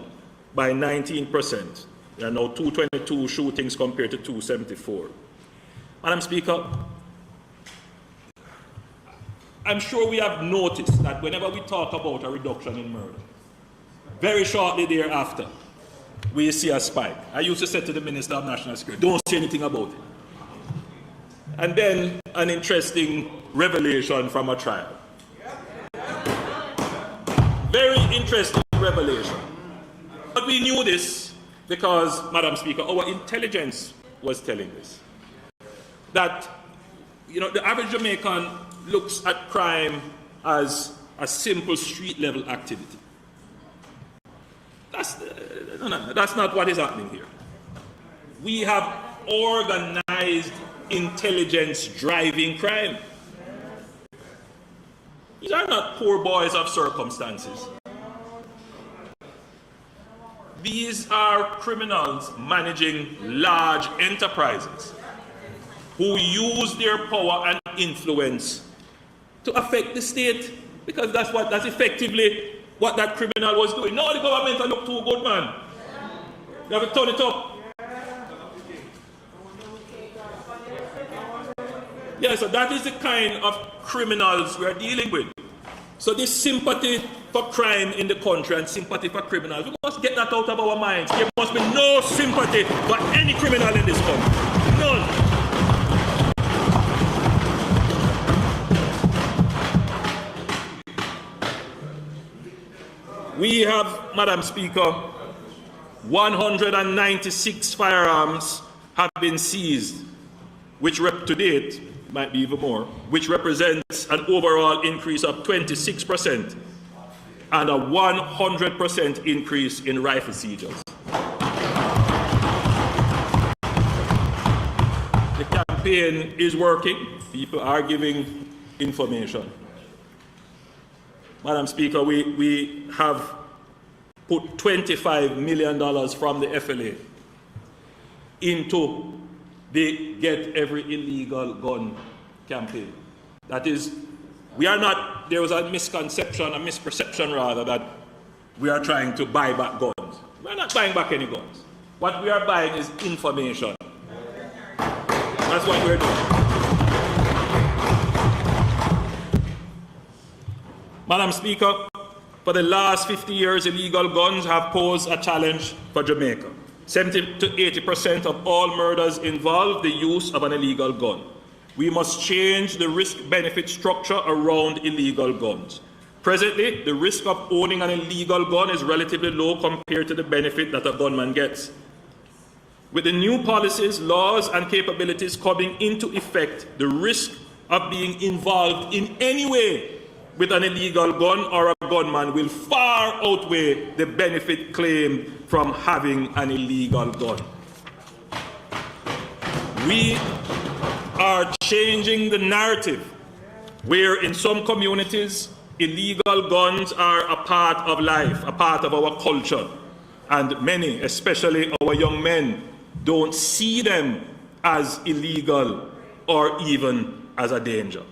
by 19%. There are now 222 shootings compared to 274. Madam Speaker, I'm sure we have noticed that whenever we talk about a reduction in murder, very shortly thereafter, we see a spike. I used to say to the Minister of National Security, don't say anything about it. And then an interesting revelation from a trial. Very interesting revelation. But we knew this because, Madam Speaker, our intelligence was telling this. That, the average Jamaican looks at crime as a simple street-level activity. That's not what is happening here. We have organized intelligence driving crime. These are not poor boys of circumstances. These are criminals managing large enterprises who use their power and influence to affect the state, because that's effectively what that criminal was doing. No, the government will look too good, man. You have to turn it up. Yeah, so that is the kind of criminals we are dealing with. So this sympathy for crime in the country and sympathy for criminals, we must get that out of our minds. There must be no sympathy for any criminal in this country. None. We have, Madam Speaker, 196 firearms have been seized, which to date, might be even more, which represents an overall increase of 26% and a 100% increase in rifle seizures. The campaign is working. People are giving information. Madam Speaker, we have put $25 million from the FLA into the Get Every Illegal Gun campaign. That is, there was a misperception rather, that we are trying to buy back guns. We are not buying back any guns. What we are buying is information. That's what we're doing. Madam Speaker, for the last 50 years, illegal guns have posed a challenge for Jamaica. 70 to 80% of all murders involve the use of an illegal gun. We must change the risk-benefit structure around illegal guns. Presently, the risk of owning an illegal gun is relatively low compared to the benefit that a gunman gets. With the new policies, laws, and capabilities coming into effect, the risk of being involved in any way with an illegal gun or a gunman will far outweigh the benefit claimed from having an illegal gun. We are changing the narrative where in some communities illegal guns are a part of life, a part of our culture, and many, especially our young men, don't see them as illegal or even as a danger.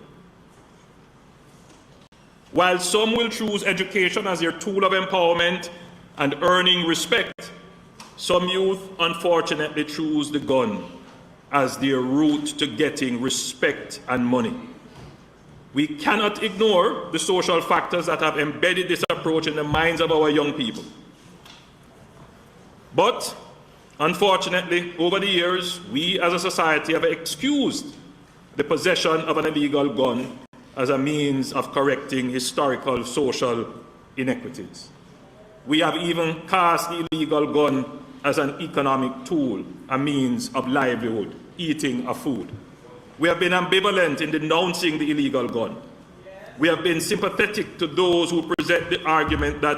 While some will choose education as their tool of empowerment and earning respect, some youth unfortunately choose the gun as their route to getting respect and money. We cannot ignore the social factors that have embedded this approach in the minds of our young people. But, unfortunately, over the years, we as a society have excused the possession of an illegal gun as a means of correcting historical social inequities. We have even cast the illegal gun as an economic tool, a means of livelihood, eating of food. We have been ambivalent in denouncing the illegal gun. We have been sympathetic to those who present the argument that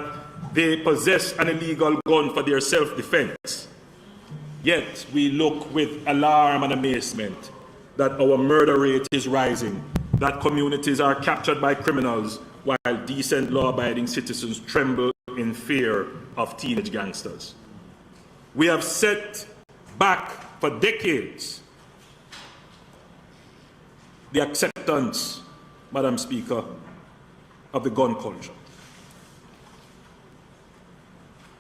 they possess an illegal gun for their self-defense. Yet we look with alarm and amazement that our murder rate is rising, that communities are captured by criminals while decent law-abiding citizens tremble in fear of teenage gangsters. We have set back for decades the acceptance, Madam Speaker, of the gun culture.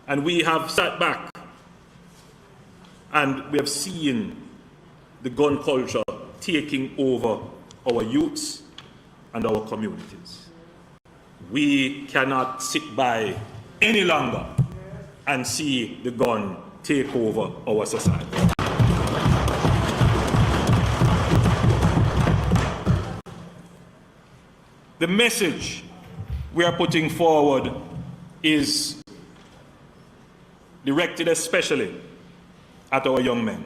And we have sat back and we have seen the gun culture taking over our youths and our communities. We cannot sit by any longer and see the gun take over our society. The message we are putting forward is directed especially at our young men.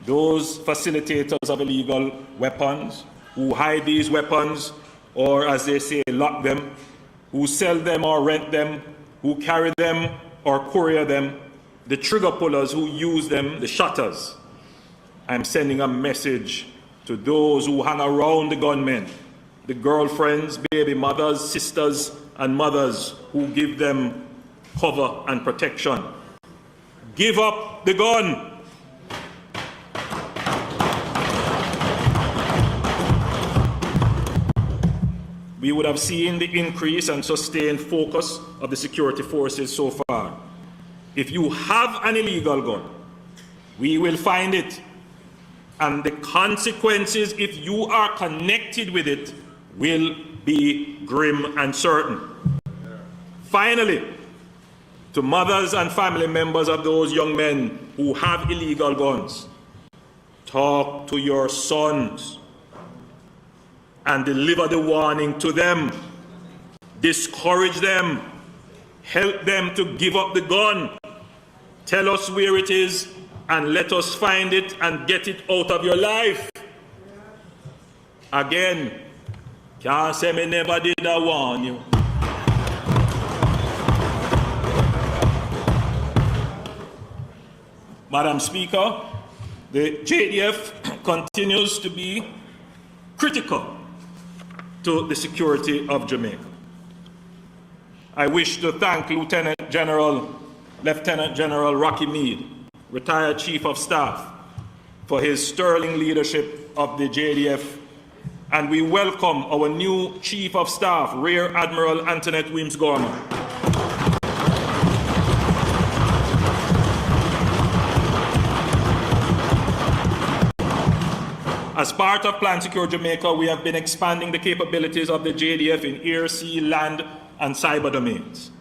those facilitators of illegal weapons, who hide these weapons, or as they say, lock them, who sell them or rent them, who carry them or courier them, the trigger pullers who use them, the shutters. I'm sending a message to those who hang around the gunmen, the girlfriends, baby mothers, sisters, and mothers who give them cover and protection. Give up the gun. We would have seen the increase and sustained focus of the security forces so far. If you have an illegal gun, we will find it. And the consequences, if you are connected with it, will be grim and certain. Finally, to mothers and family members of those young men who have illegal guns, talk to your sons and deliver the warning to them. Discourage them. Help them to give up the gun. Tell us where it is and let us find it and get it out of your life. Again, can't say me never did I warn you. Madam Speaker, the JDF continues to be critical to the security of Jamaica. I wish to thank Lieutenant General Rocky Meade, retired Chief of Staff, for his sterling leadership of the JDF, and we welcome our new Chief of Staff, Rear Admiral Antoinette Weems-Gorman. As part of Plan Secure Jamaica, we have been expanding the capabilities of the JDF in air, sea, land, and cyber domains.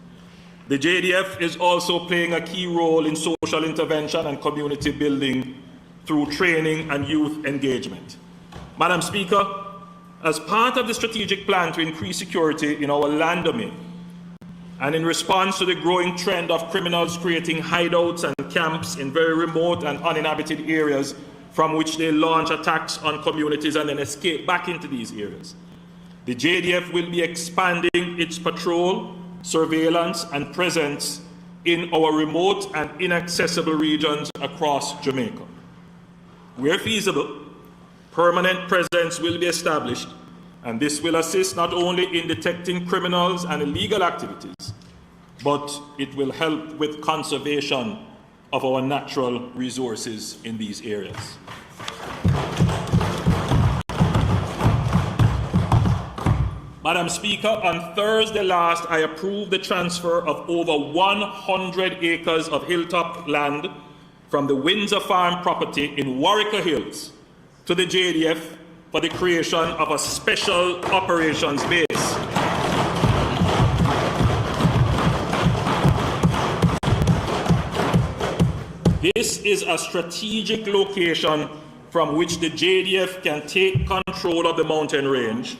The JDF is also playing a key role in social intervention and community building through training and youth engagement. Madam Speaker, as part of the strategic plan to increase security in our land domain, and in response to the growing trend of criminals creating hideouts and camps in very remote and uninhabited areas from which they launch attacks on communities and then escape back into these areas, the JDF will be expanding its patrol, surveillance, and presence in our remote and inaccessible regions across Jamaica. Where feasible, permanent presence will be established, and this will assist not only in detecting criminals and illegal activities, but it will help with conservation of our natural resources in these areas. Madam Speaker, on Thursday last, I approved the transfer of over 100 acres of hilltop land from the Windsor Farm property in Warwicker Hills to the JDF for the creation of a special operations base. This is a strategic location from which the JDF can take control of the mountain range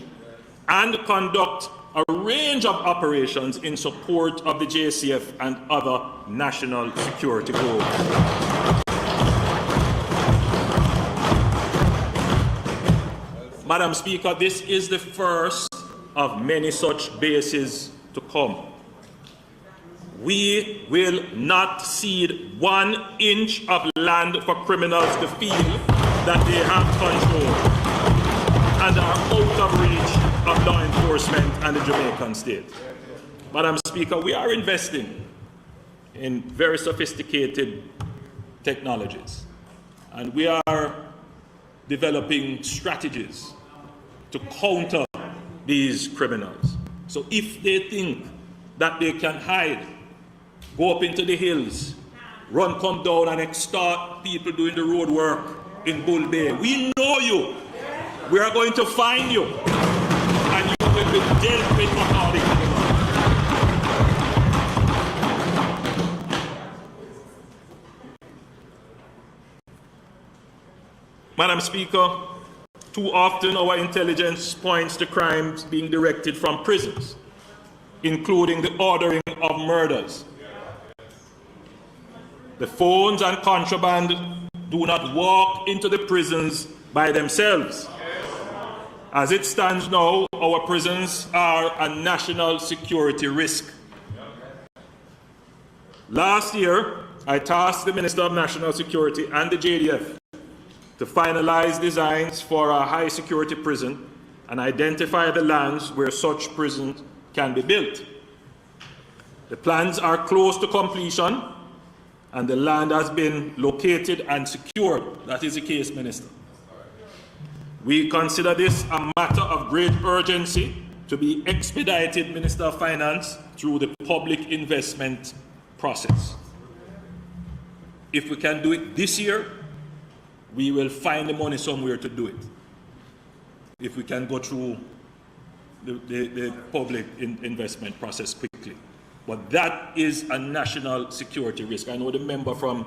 and conduct a range of operations in support of the JCF and other national security goals. Madam Speaker, this is the first of many such bases to come. We will not cede 1 inch of land for criminals to feel that they have control and are out of reach of law enforcement and the Jamaican state. Madam Speaker, we are investing in very sophisticated technologies, and we are developing strategies to counter these criminals. So if they think that they can hide, go up into the hills, come down and extort people doing the road work in Bull Bay, we know you. We are going to find you, and you will be dealt with according to the law. Madam Speaker, too often our intelligence points to crimes being directed from prisons, including the ordering of murders. The phones and contraband do not walk up into the prisons by themselves. As it stands now, our prisons are a national security risk. Last year, I tasked the Minister of National Security and the JDF to finalize designs for a high security prison and identify the lands where such prisons can be built. The plans are close to completion and the land has been located and secured. That is the case, Minister. We consider this a matter of great urgency to be expedited, Minister of Finance, through the public investment process. If we can do it this year, we will find the money somewhere to do it. If we can go through the public investment process quickly. But that is a national security risk. I know the member from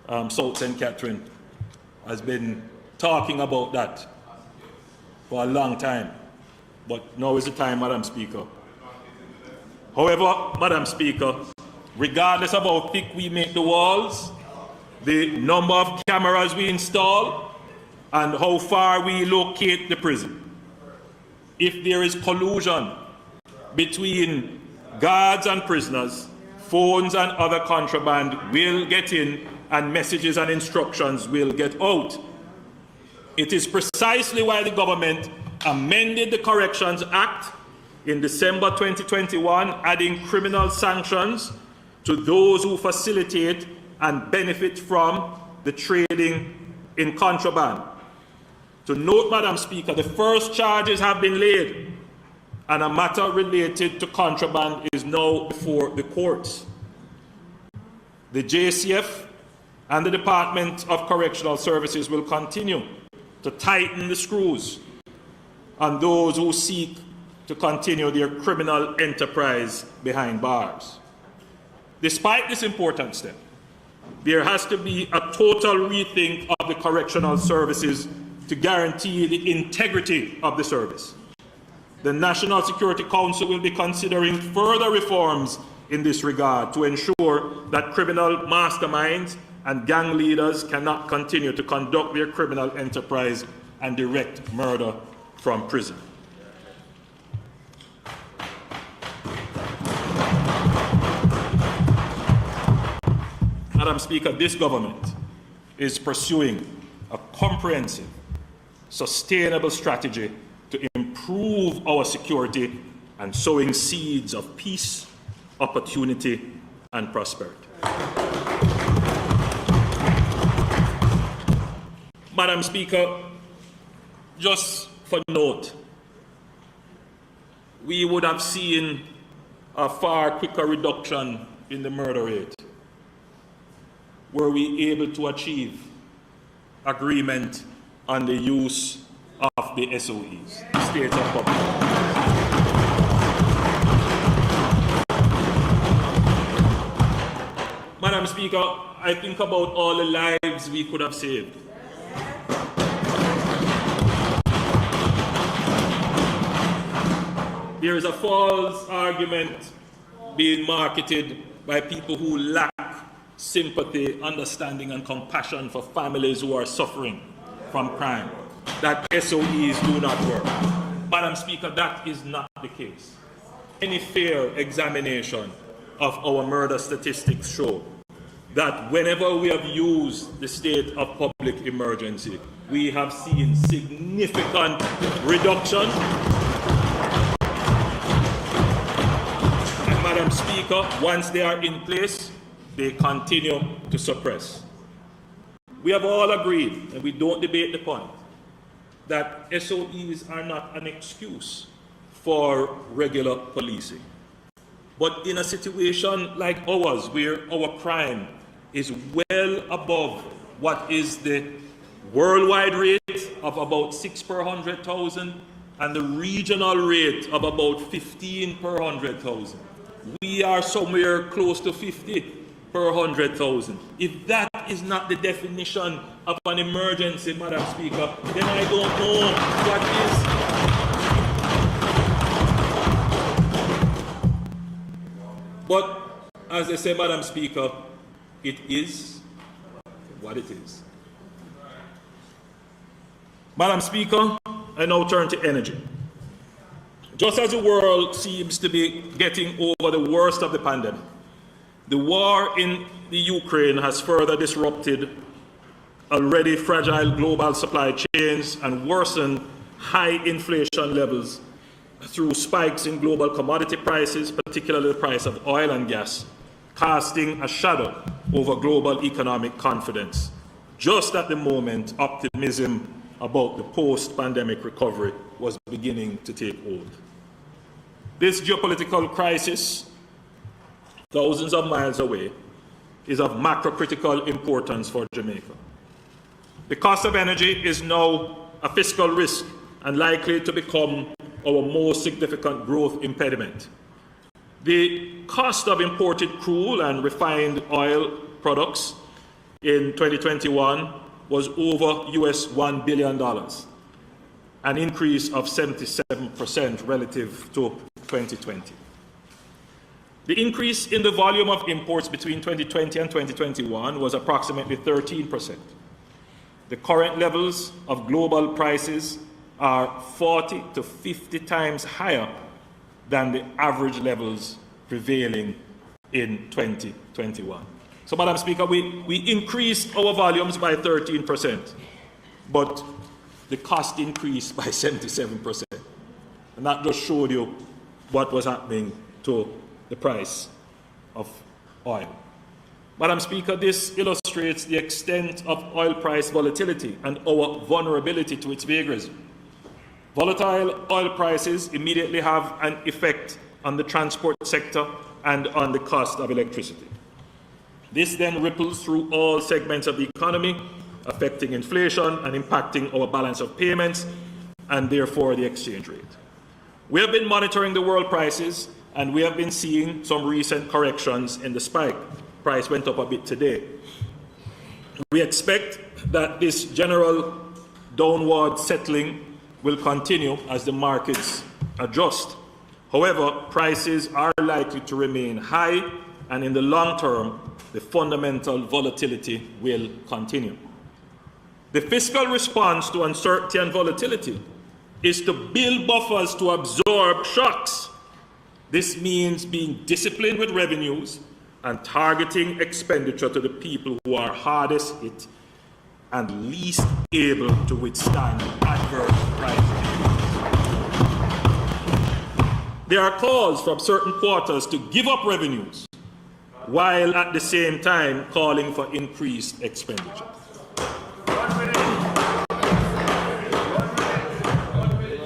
South St. Catherine has been talking about that for a long time. But now is the time, Madam Speaker. However, Madam Speaker, regardless of how thick we make the walls, the number of cameras we install, and how far we locate the prison, if there is collusion between guards and prisoners, phones and other contraband will get in and messages and instructions will get out. It is precisely why the government amended the Corrections Act in December 2021, adding criminal sanctions to those who facilitate and benefit from the trading in contraband. To note, Madam Speaker, the first charges have been laid and a matter related to contraband is now before the courts. The JCF and the Department of Correctional Services will continue to tighten the screws on those who seek to continue their criminal enterprise behind bars. Despite this important step, there has to be a total rethink of the correctional services to guarantee the integrity of the service. The National Security Council will be considering further reforms in this regard to ensure that criminal masterminds and gang leaders cannot continue to conduct their criminal enterprise and direct murder from prison. Madam Speaker, this government is pursuing a comprehensive, sustainable strategy to improve our security and sowing seeds of peace, opportunity, and prosperity. Madam Speaker, just for note, we would have seen a far quicker reduction in the murder rate were we able to achieve agreement on the use of the SOEs, States of Public. Madam Speaker, I think about all the lives we could have saved. There is a false argument being marketed by people who lack sympathy, understanding, and compassion for families who are suffering from crime, that SOEs do not work. Madam Speaker, that is not the case. Any fair examination of our murder statistics show that whenever we have used the state of public emergency, we have seen significant reduction. And Madam Speaker, once they are in place, they continue to suppress. We have all agreed, and we don't debate the point, that SOEs are not an excuse for regular policing. But in a situation like ours, where our crime is well above what is the worldwide rate of about 6 per 100,000 and the regional rate of about 15 per 100,000, we are somewhere close to 50 per 100,000. If that is not the definition of an emergency, Madam Speaker, then I don't know what is. But as I say, Madam Speaker, it is what it is. Madam Speaker, I now turn to energy. Just as the world seems to be getting over the worst of the pandemic, the war in the Ukraine has further disrupted already fragile global supply chains and worsened high inflation levels through spikes in global commodity prices, particularly the price of oil and gas, casting a shadow over global economic confidence, just at the moment optimism about the post-pandemic recovery was beginning to take hold. This geopolitical crisis, thousands of miles away, is of macro-critical importance for Jamaica. The cost of energy is now a fiscal risk and likely to become our most significant growth impediment. The cost of imported crude and refined oil products in 2021 was over $1 billion, an increase of 77% relative to 2020. The increase in the volume of imports between 2020 and 2021 was approximately 13%. The current levels of global prices are 40 to 50 times higher than the average levels prevailing in 2021. So, Madam Speaker, we increased our volumes by 13%, but the cost increased by 77%. And that just showed you what was happening to the price of oil. Madam Speaker, this illustrates the extent of oil price volatility and our vulnerability to its vagaries. Volatile oil prices immediately have an effect on the transport sector and on the cost of electricity. This then ripples through all segments of the economy, affecting inflation and impacting our balance of payments and therefore the exchange rate. We have been monitoring the world prices and we have been seeing some recent corrections in the spike. Price went up a bit today. We expect that this general downward settling will continue as the markets adjust. However, prices are likely to remain high, and in the long term, the fundamental volatility will continue. The fiscal response to uncertainty and volatility is to build buffers to absorb shocks. This means being disciplined with revenues and targeting expenditure to the people who are hardest hit and least able to withstand adverse price changes. There are calls from certain quarters to give up revenues, while at the same time calling for increased expenditure.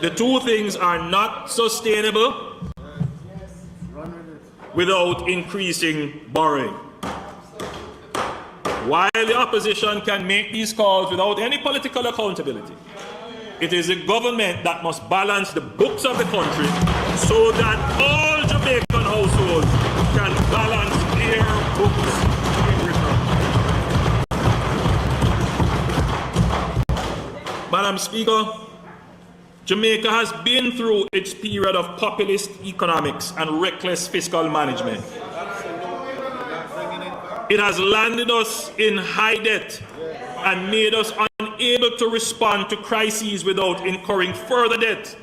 The two things are not sustainable without increasing borrowing. While the opposition can make these calls without any political accountability, it is the government that must balance the books of the country so that all Jamaican households can balance their books in return. Madam Speaker, Jamaica has been through its period of populist economics and reckless fiscal management. It has landed us in high debt and made us unable to respond to crises without incurring further debt.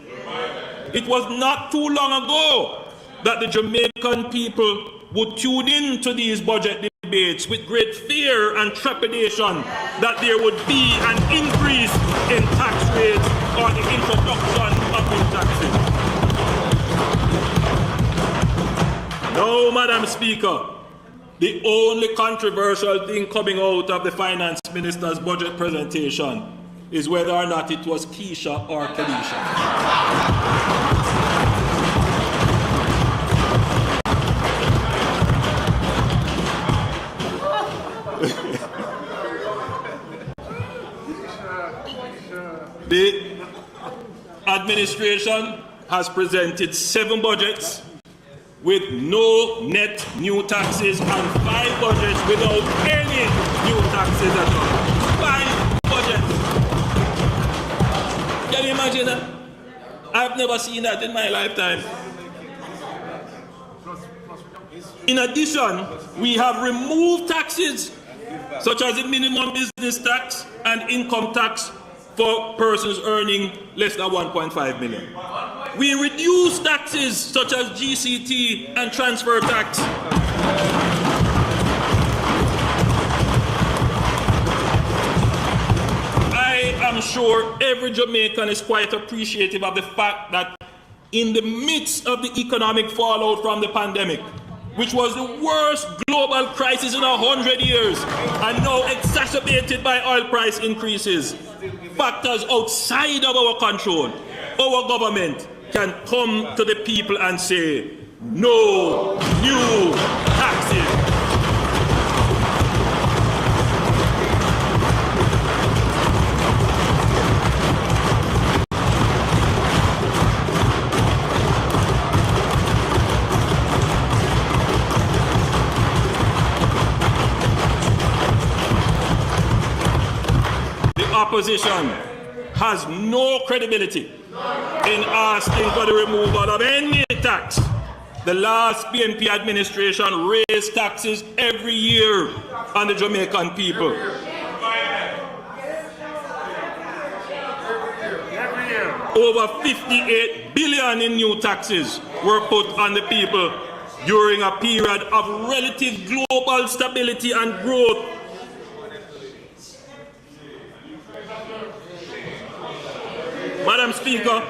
It was not too long ago that the Jamaican people would tune in to these budget debates with great fear and trepidation that there would be an increase in tax rates or the introduction of new taxes. No, Madam Speaker, the only controversial thing coming out of the Finance Minister's budget presentation is whether or not it was Keisha or Kalisha. The administration has presented 7 budgets with no net new taxes and 5 budgets without any new taxes at all. 5 budgets. Can you imagine that? I've never seen that in my lifetime. In addition, we have removed taxes such as the minimum business tax and income tax for persons earning less than 1.5 million. We reduce taxes such as GCT and transfer tax. I am sure every Jamaican is quite appreciative of the fact that in the midst of the economic fallout from the pandemic, which was the worst global crisis in 100 years, and now exacerbated by oil price increases, factors outside of our control, our government can come to the people and say, no new taxes. Opposition has no credibility in asking for the removal of any tax. The last PNP administration raised taxes every year on the Jamaican people. Over 58 billion in new taxes were put on the people during a period of relative global stability and growth. Madam Speaker,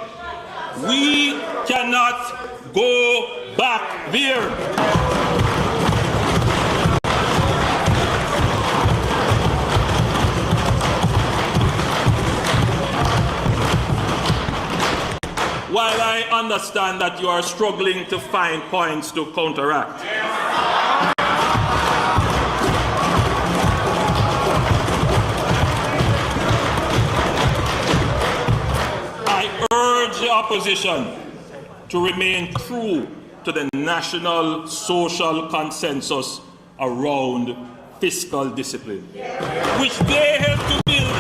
we cannot go back there. While I understand that you are struggling to find points to counteract, urge the opposition to remain true to the national social consensus around fiscal discipline, which they helped to build,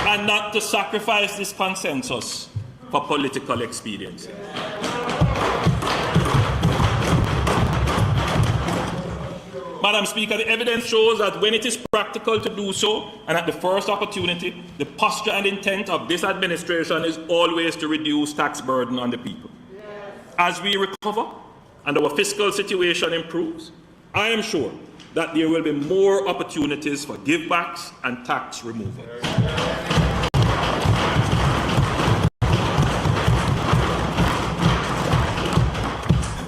and not to sacrifice this consensus for political expediency. Madam Speaker, the evidence shows that when it is practical to do so, and at the first opportunity, the posture and intent of this administration is always to reduce tax burden on the people. As we recover and our fiscal situation improves, I am sure that there will be more opportunities for givebacks and tax removal.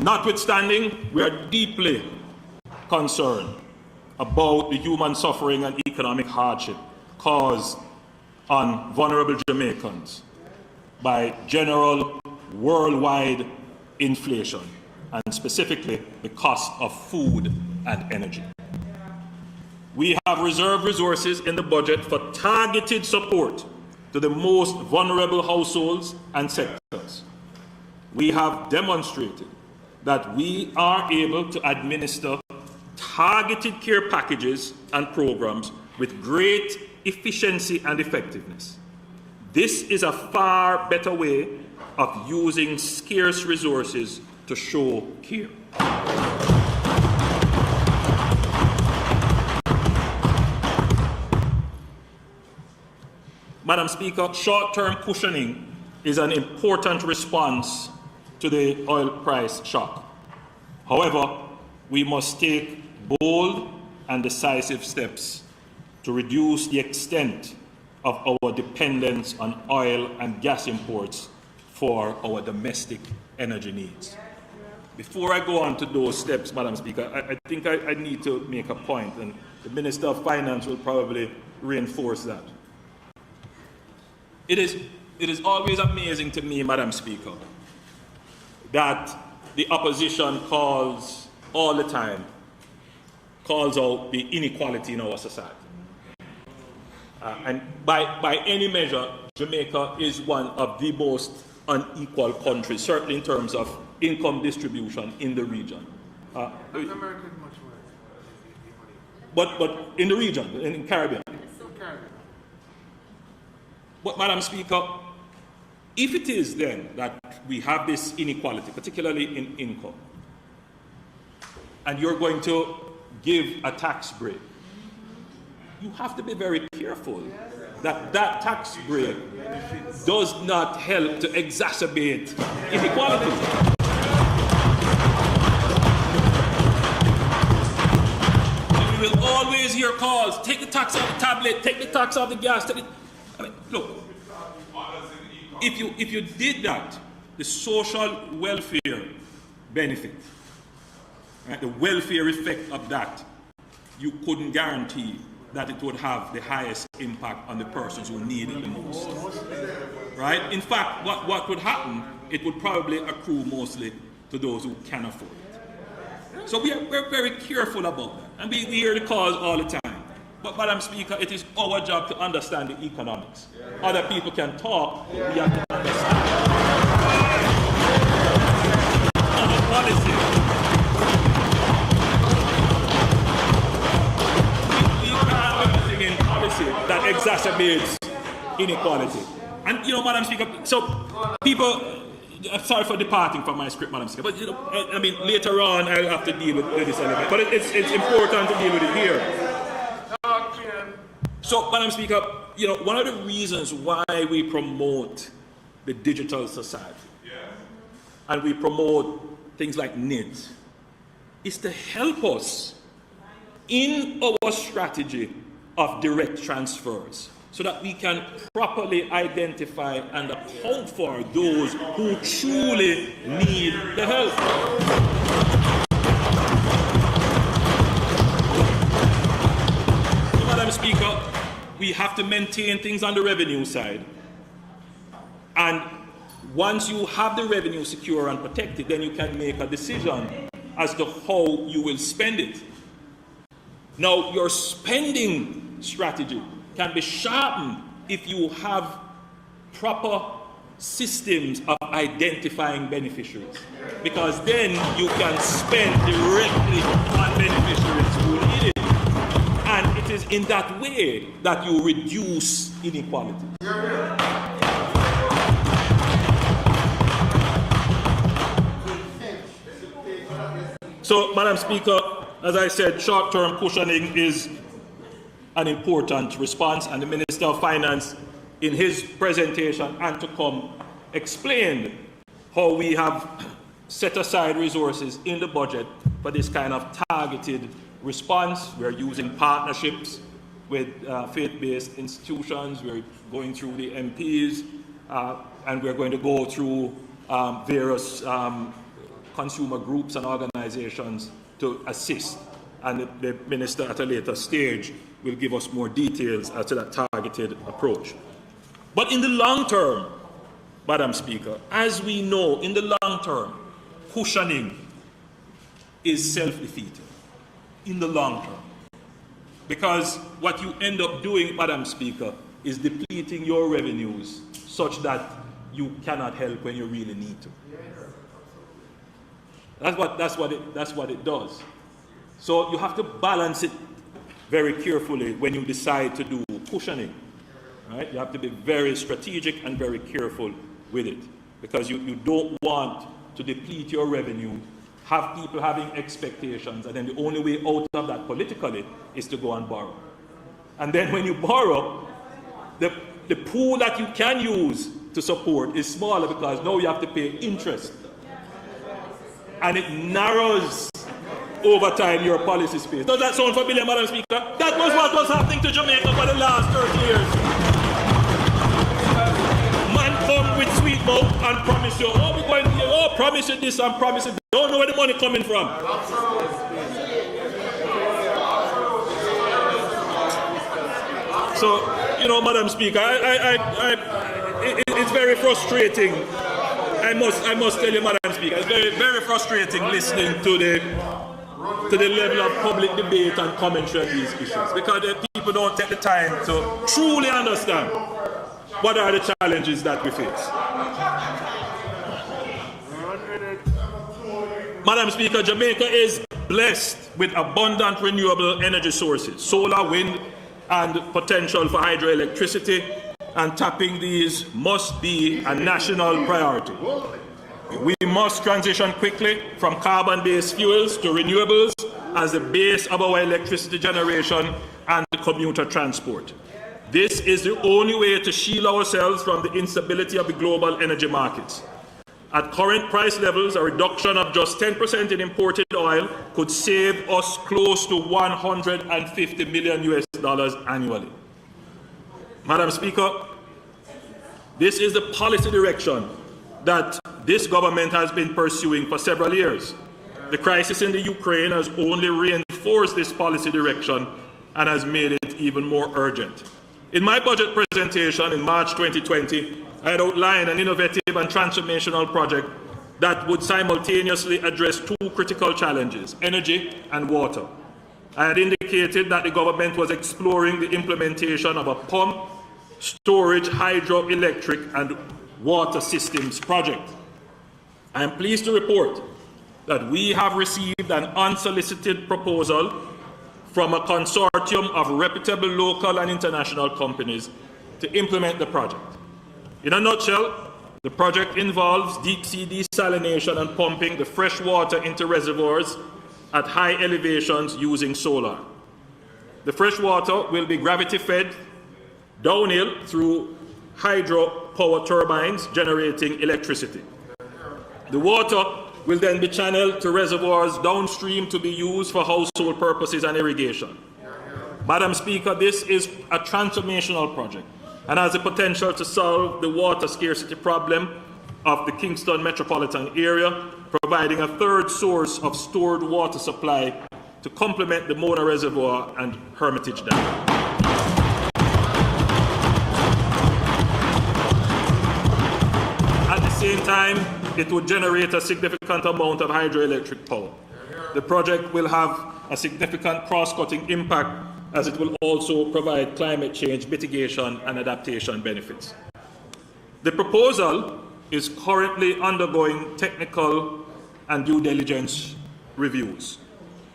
Notwithstanding, we are deeply concerned about the human suffering and economic hardship caused on vulnerable Jamaicans by general worldwide inflation, and specifically the cost of food and energy. We have reserved resources in the budget for targeted support to the most vulnerable households and sectors. We have demonstrated that we are able to administer targeted care packages and programs with great efficiency and effectiveness. This is a far better way of using scarce resources to show care. Madam Speaker, short-term cushioning is an important response to the oil price shock. However, we must take bold and decisive steps to reduce the extent of our dependence on oil and gas imports for our domestic energy needs. Before I go on to those steps, Madam Speaker, I think I need to make a point, and the Minister of Finance will probably reinforce that. It is always amazing to me, Madam Speaker, that the opposition calls all the time, calls out the inequality in our society. And by any measure, Jamaica is one of the most unequal countries, certainly in terms of income distribution in the region. But in the region, in Caribbean. But, Madam Speaker, if it is then that we have this inequality, particularly in income, and you're going to give a tax break, you have to be very careful that that tax break does not help to exacerbate inequality. We will always hear calls, take the tax off the tablet, take the tax off the gas. I mean, look, if you did that, the social welfare benefit, right, the welfare effect of that, you couldn't guarantee that it would have the highest impact on the persons who need it the most. Right? In fact, what would happen, it would probably accrue mostly to those who can afford it. So we're very careful about that. And we hear the calls all the time. But Madam Speaker, it is our job to understand the economics. Other people can talk, we have to understand. Our policy. That exacerbates inequality. And you know, Madam Speaker, so people, I'm sorry for departing from my script, Madam Speaker, but you know, I mean, later on I'll have to deal with this element, but it's important to deal with it here. So, Madam Speaker, you know, one of the reasons why we promote the digital society and we promote things like NIDS is to help us in our strategy of direct transfers so that we can properly identify and account for those who truly need the help. So, Madam Speaker, we have to maintain things on the revenue side. And once you have the revenue secure and protected, then you can make a decision as to how you will spend it. Now, your spending strategy can be sharpened if you have proper systems of identifying beneficiaries, because then you can spend directly on beneficiaries who need it. And it is in that way that you reduce inequality. So, Madam Speaker, as I said, short-term cushioning is an important response, and the Minister of Finance, in his presentation and to come, explained how we have set aside resources in the budget for this kind of targeted response. We're using partnerships with faith-based institutions. We're going through the MPs, and we're going to go through various consumer groups and organizations to assist. And the Minister at a later stage will give us more details as to that targeted approach. But in the long term, Madam Speaker, as we know, in the long term, cushioning is self-defeating. In the long term. Because what you end up doing, Madam Speaker, is depleting your revenues such that you cannot help when you really need to. That's what it does. So you have to balance it very carefully when you decide to do cushioning. Right? You have to be very strategic and very careful with it, because you don't want to deplete your revenue, have people having expectations, and then the only way out of that politically is to go and borrow. And then when you borrow, the pool that you can use to support is smaller, because now you have to pay interest. And it narrows over time your policy space. Does that sound familiar, Madam Speaker? That was what was happening to Jamaica for the last 30 years. Man come with sweet mouth and promise you, oh, we're going to, oh, promise you this and promise you, don't know where the money coming from. So, you know, Madam Speaker, it's very frustrating. I must tell you, Madam Speaker, it's very, very frustrating listening to the level of public debate and commentary on these issues, because the people don't take the time to truly understand what are the challenges that we face. Madam Speaker, Jamaica is blessed with abundant renewable energy sources, solar, wind, and potential for hydroelectricity, and tapping these must be a national priority. We must transition quickly from carbon-based fuels to renewables as the base of our electricity generation and commuter transport. This is the only way to shield ourselves from the instability of the global energy markets. At current price levels, a reduction of just 10% in imported oil could save us close to $150 million annually. Madam Speaker, this is the policy direction that this government has been pursuing for several years. The crisis in the Ukraine has only reinforced this policy direction and has made it even more urgent. In my budget presentation in March 2020, I had outlined an innovative and transformational project that would simultaneously address two critical challenges, energy and water. I had indicated that the government was exploring the implementation of a pump, storage, hydroelectric, and water systems project. I am pleased to report that we have received an unsolicited proposal from a consortium of reputable local and international companies to implement the project. In a nutshell, the project involves deep-sea desalination and pumping the fresh water into reservoirs at high elevations using solar. The fresh water will be gravity-fed downhill through hydropower turbines generating electricity. The water will then be channeled to reservoirs downstream to be used for household purposes and irrigation. Madam Speaker, this is a transformational project and has the potential to solve the water scarcity problem of the Kingston metropolitan area, providing a third source of stored water supply to complement the Mona Reservoir and Hermitage Dam. At the same time, it would generate a significant amount of hydroelectric power. The project will have a significant cross-cutting impact as it will also provide climate change mitigation and adaptation benefits. The proposal is currently undergoing technical and due diligence reviews.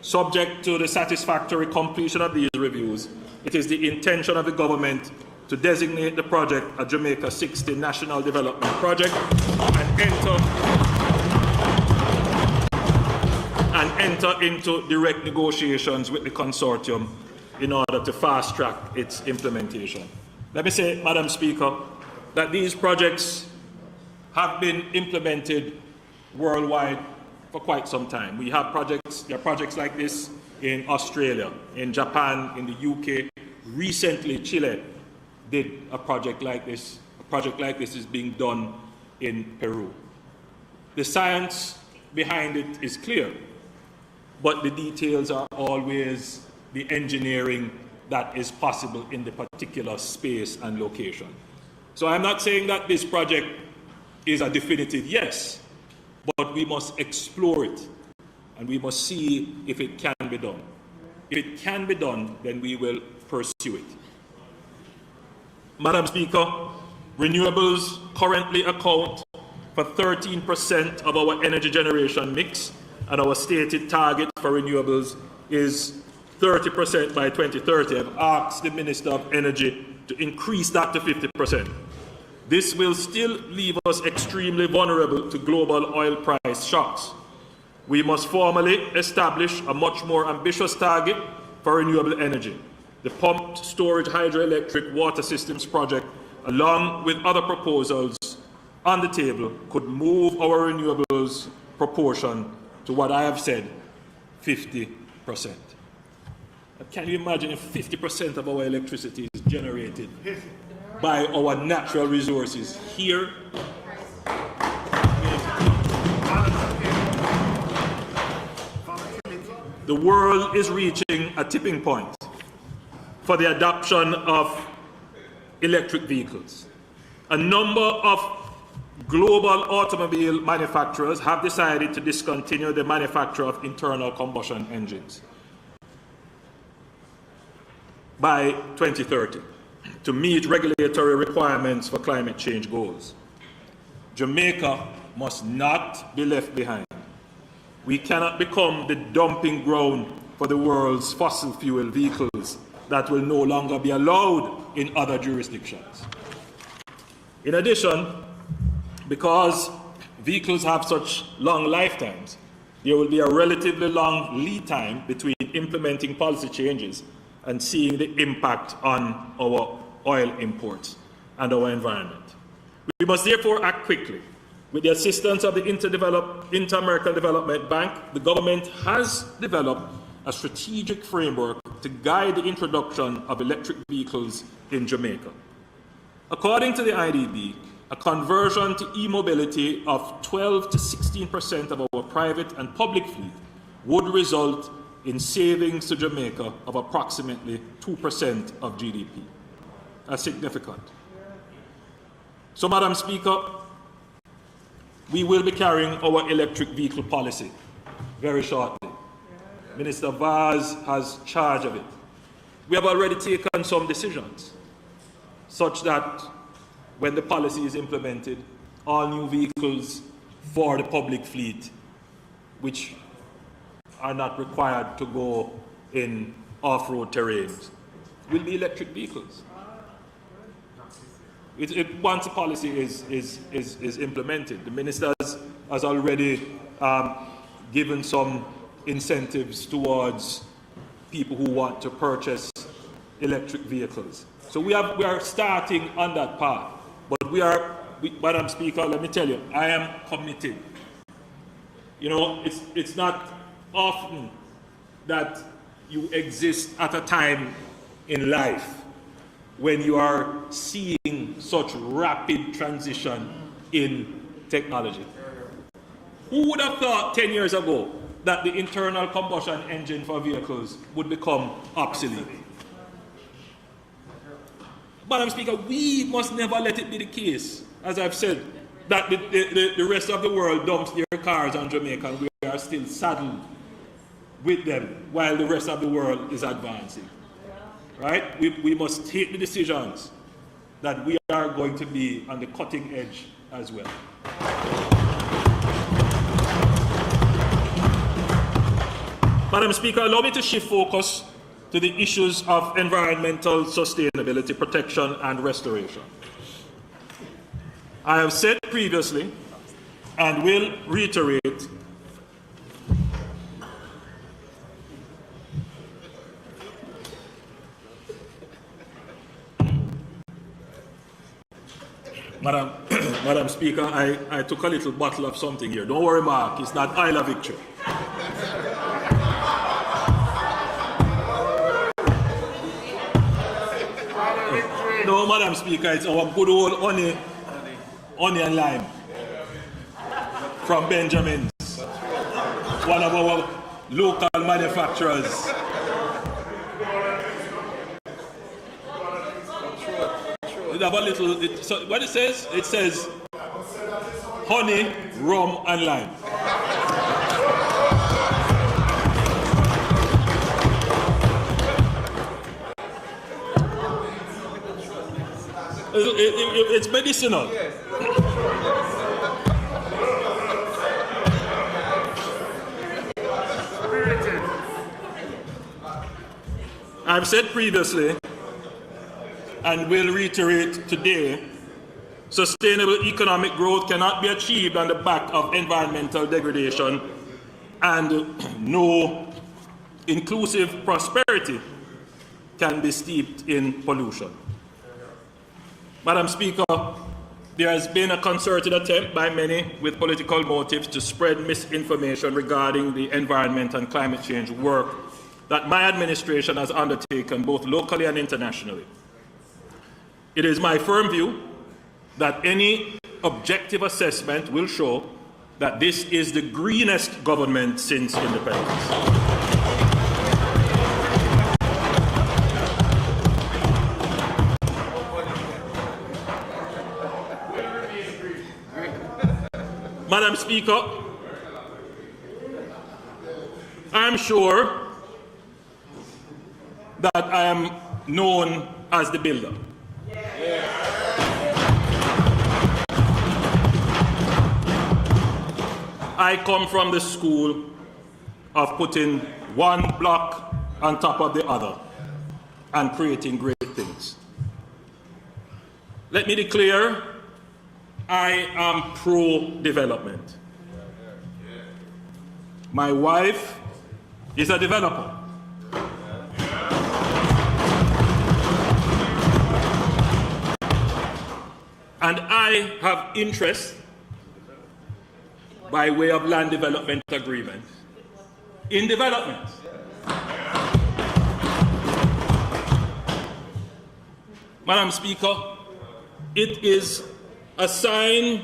Subject to the satisfactory completion of these reviews, it is the intention of the government to designate the project a Jamaica 60 National Development Project and enter into direct negotiations with the consortium in order to fast-track its implementation. Let me say, Madam Speaker, that these projects have been implemented worldwide for quite some time. We have projects, there are projects like this in Australia, in Japan, in the UK. Recently, Chile did a project like this. A project like this is being done in Peru. The science behind it is clear, but the details are always the engineering that is possible in the particular space and location. So I'm not saying that this project is a definitive yes, but we must explore it and we must see if it can be done. If it can be done, then we will pursue it. Madam Speaker, renewables currently account for 13% of our energy generation mix, and our stated target for renewables is 30% by 2030. I've asked the Minister of Energy to increase that to 50%. This will still leave us extremely vulnerable to global oil price shocks. We must formally establish a much more ambitious target for renewable energy. The pumped storage hydroelectric water systems project, along with other proposals on the table, could move our renewables proportion to what I have said, 50%. Can you imagine if 50% of our electricity is generated by our natural resources here? The world is reaching a tipping point for the adoption of electric vehicles. A number of global automobile manufacturers have decided to discontinue the manufacture of internal combustion engines by 2030 to meet regulatory requirements for climate change goals. Jamaica must not be left behind. We cannot become the dumping ground for the world's fossil fuel vehicles that will no longer be allowed in other jurisdictions. In addition, because vehicles have such long lifetimes, there will be a relatively long lead time between implementing policy changes and seeing the impact on our oil imports and our environment. We must therefore act quickly. With the assistance of the Inter-American Development Bank, the government has developed a strategic framework to guide the introduction of electric vehicles in Jamaica. According to the IDB, a conversion to e-mobility of 12 to 16% of our private and public fleet would result in savings to Jamaica of approximately 2% of GDP. That's significant. So, Madam Speaker, we will be carrying our electric vehicle policy very shortly. Minister Vaz has charge of it. We have already taken some decisions, such that when the policy is implemented, all new vehicles for the public fleet, which are not required to go in off-road terrains, will be electric vehicles. Once the policy is implemented, the minister has already given some incentives towards people who want to purchase electric vehicles. So we are starting on that path. But Madam Speaker, let me tell you, I am committed. You know, it's not often that you exist at a time in life when you are seeing such rapid transition in technology. Who would have thought 10 years ago that the internal combustion engine for vehicles would become obsolete? Madam Speaker, we must never let it be the case, as I've said, that the rest of the world dumps their cars on Jamaica and we are still saddled with them while the rest of the world is advancing. Right? We must take the decisions that we are going to be on the cutting edge as well. Madam Speaker, allow me to shift focus to the issues of environmental sustainability, protection and restoration. I have said previously and will reiterate Madam Speaker, I took a little bottle of something here. Don't worry, Mark, it's not Isle of Victory. No, Madam Speaker, it's our good old honey and lime from Benjamin's, one of our local manufacturers. Have a little, so what it says honey, rum and lime. It's medicinal. I've said previously and will reiterate today, sustainable economic growth cannot be achieved on the back of environmental degradation, and no inclusive prosperity can be steeped in pollution. Madam Speaker, there has been a concerted attempt by many with political motives to spread misinformation regarding the environment and climate change work that my administration has undertaken both locally and internationally. It is my firm view that any objective assessment will show that this is the greenest government since independence. Madam Speaker, I'm sure that I am known as the builder. I come from the school of putting one block on top of the other and creating great things. Let me declare, I am pro-development. My wife is a developer. And I have interest by way of land development agreement in development. Madam Speaker, it is a sign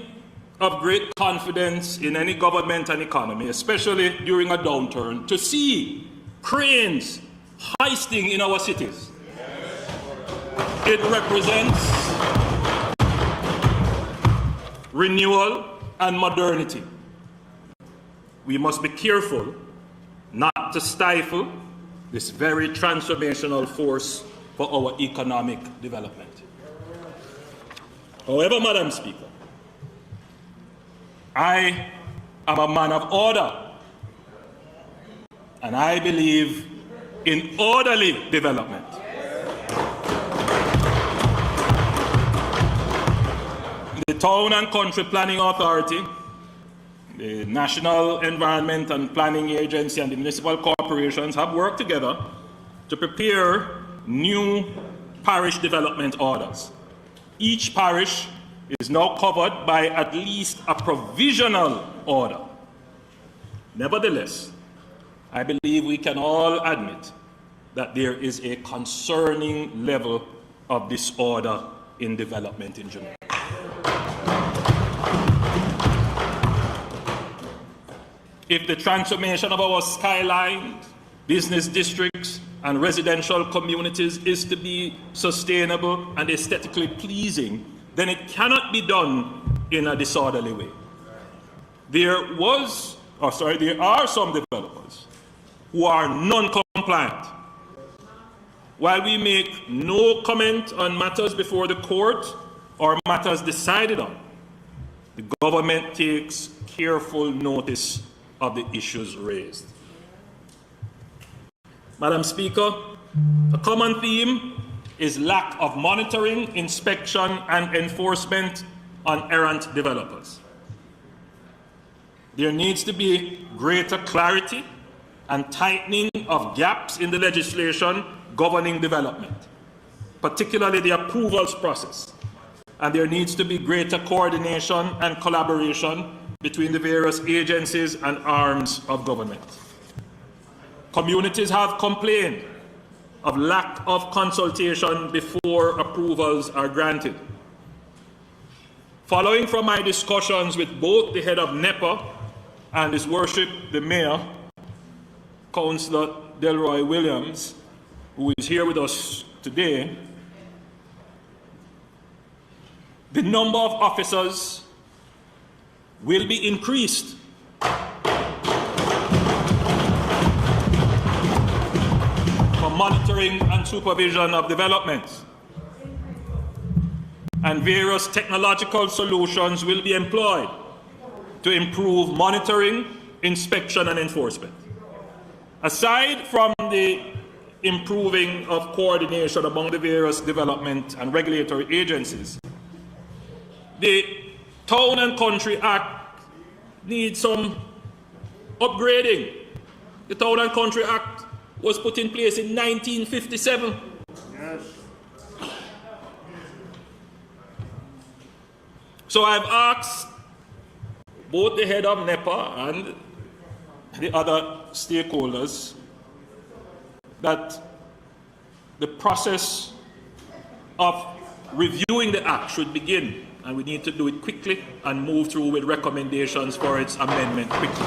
of great confidence in any government and economy, especially during a downturn, to see cranes hoisting in our cities. It represents renewal and modernity. We must be careful not to stifle this very transformational force for our economic development. However, Madam Speaker, I am a man of order, and I believe in orderly development. The Town and Country Planning Authority, the National Environment and Planning Agency, and the municipal corporations have worked together to prepare new parish development orders. Each parish is now covered by at least a provisional order. Nevertheless, I believe we can all admit that there is a concerning level of disorder in development in Jamaica. If the transformation of our skylines, business districts, and residential communities is to be sustainable and aesthetically pleasing, then it cannot be done in a disorderly way. There are some developers who are non-compliant. While we make no comment on matters before the court or matters decided on, the government takes careful notice of the issues raised. Madam Speaker, a common theme is lack of monitoring, inspection, and enforcement on errant developers. There needs to be greater clarity and tightening of gaps in the legislation governing development, particularly the approvals process. And there needs to be greater coordination and collaboration between the various agencies and arms of government. Communities have complained of lack of consultation before approvals are granted. Following from my discussions with both the head of NEPA and His Worship the Mayor, Councillor Delroy Williams, who is here with us today, the number of officers will be increased for monitoring and supervision of developments. And various technological solutions will be employed to improve monitoring, inspection, and enforcement. Aside from the improving of coordination among the various development and regulatory agencies, the Town and Country Act needs some upgrading. The Town and Country Act was put in place in 1957. Yes. So I've asked both the head of NEPA and the other stakeholders that the process of reviewing the Act should begin, and we need to do it quickly and move through with recommendations for its amendment quickly.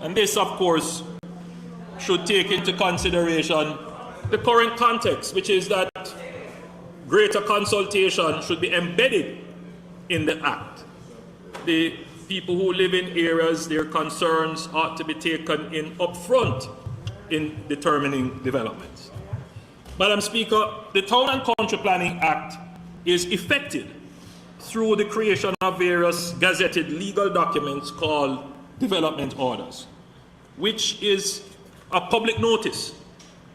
And this, of course, should take into consideration the current context, which is that greater consultation should be embedded in the Act. The people who live in areas, their concerns ought to be taken in upfront in determining developments. Madam Speaker, the Town and Country Planning Act is effected through the creation of various gazetted legal documents called development orders, which is a public notice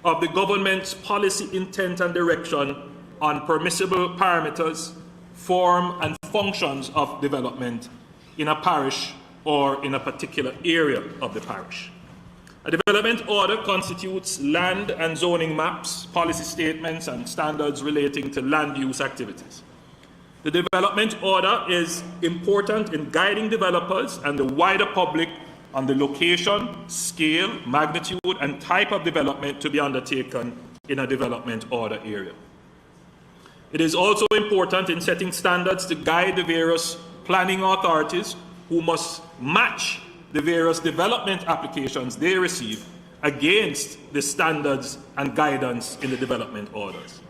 of the government's policy intent and direction on permissible parameters, form and functions of development in a parish or in a particular area of the parish. A development order constitutes land and zoning maps, policy statements, and standards relating to land use activities. The development order is important in guiding developers and the wider public on the location, scale, magnitude, and type of development to be undertaken in a development order area. It is also important in setting standards to guide the various planning authorities who must match the various development applications they receive against the standards and guidance in the development orders.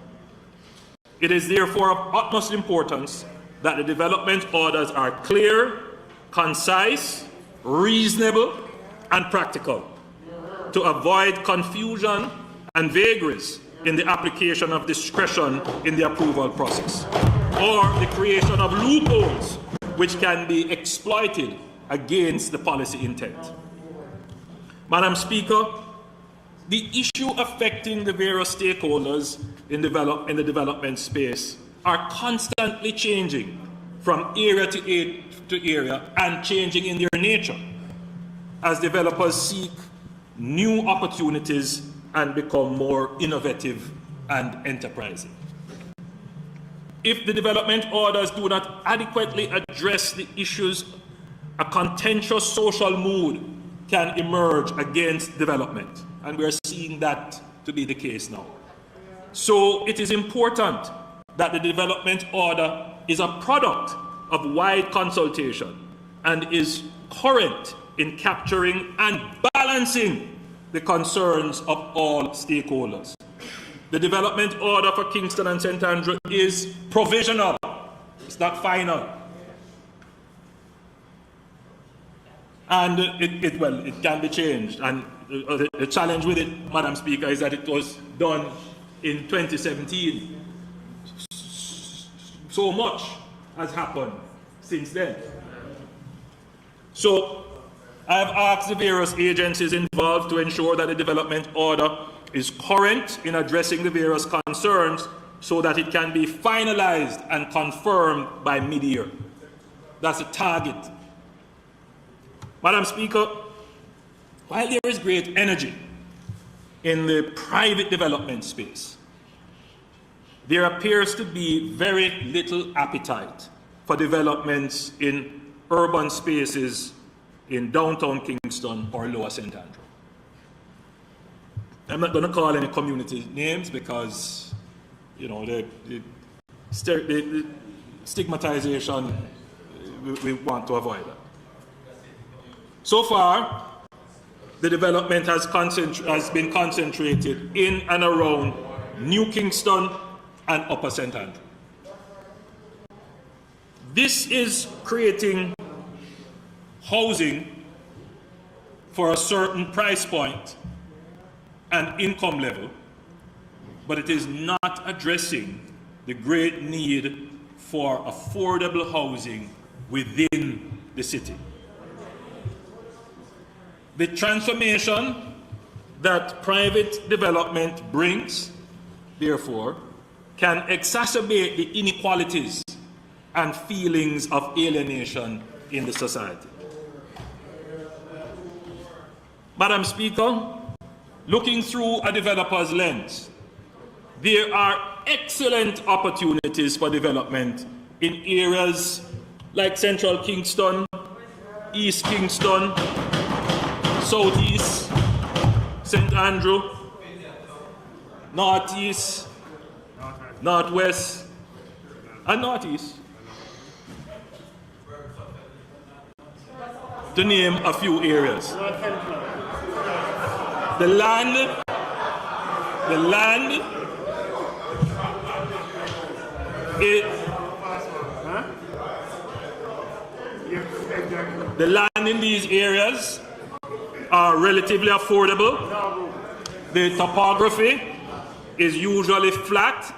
It is therefore of utmost importance that the development orders are clear, concise, reasonable, and practical to avoid confusion and vagaries in the application of discretion in the approval process, or the creation of loopholes which can be exploited against the policy intent. Madam Speaker, the issue affecting the various stakeholders in the development space are constantly changing from area to area and changing in their nature as developers seek new opportunities and become more innovative and enterprising. If the development orders do not adequately address the issues, a contentious social mood can emerge against development, and we are seeing that to be the case now. So it is important that the development order is a product of wide consultation and is current in capturing and balancing the concerns of all stakeholders. The development order for Kingston and St. Andrew is provisional. It's not final. And it can be changed. And the challenge with it, Madam Speaker, is that it was done in 2017. So much has happened since then. So I have asked the various agencies involved to ensure that the development order is current in addressing the various concerns so that it can be finalized and confirmed by mid-year. That's the target. Madam Speaker, while there is great energy in the private development space, there appears to be very little appetite for developments in urban spaces in downtown Kingston or Lower St. Andrew. I'm not going to call any community names because, you know, the stigmatization, we want to avoid that. So far, the development has been concentrated in and around New Kingston and Upper St. Andrew. This is creating housing for a certain price point and income level, but it is not addressing the great need for affordable housing within the city. The transformation that private development brings, therefore, can exacerbate the inequalities and feelings of alienation in the society. Madam Speaker, looking through a developer's lens, there are excellent opportunities for development in areas like Central Kingston, East Kingston, Southeast, St. Andrew, Northeast, Northwest, and Northeast, to name a few areas. The land in these areas are relatively affordable. The topography is usually flat.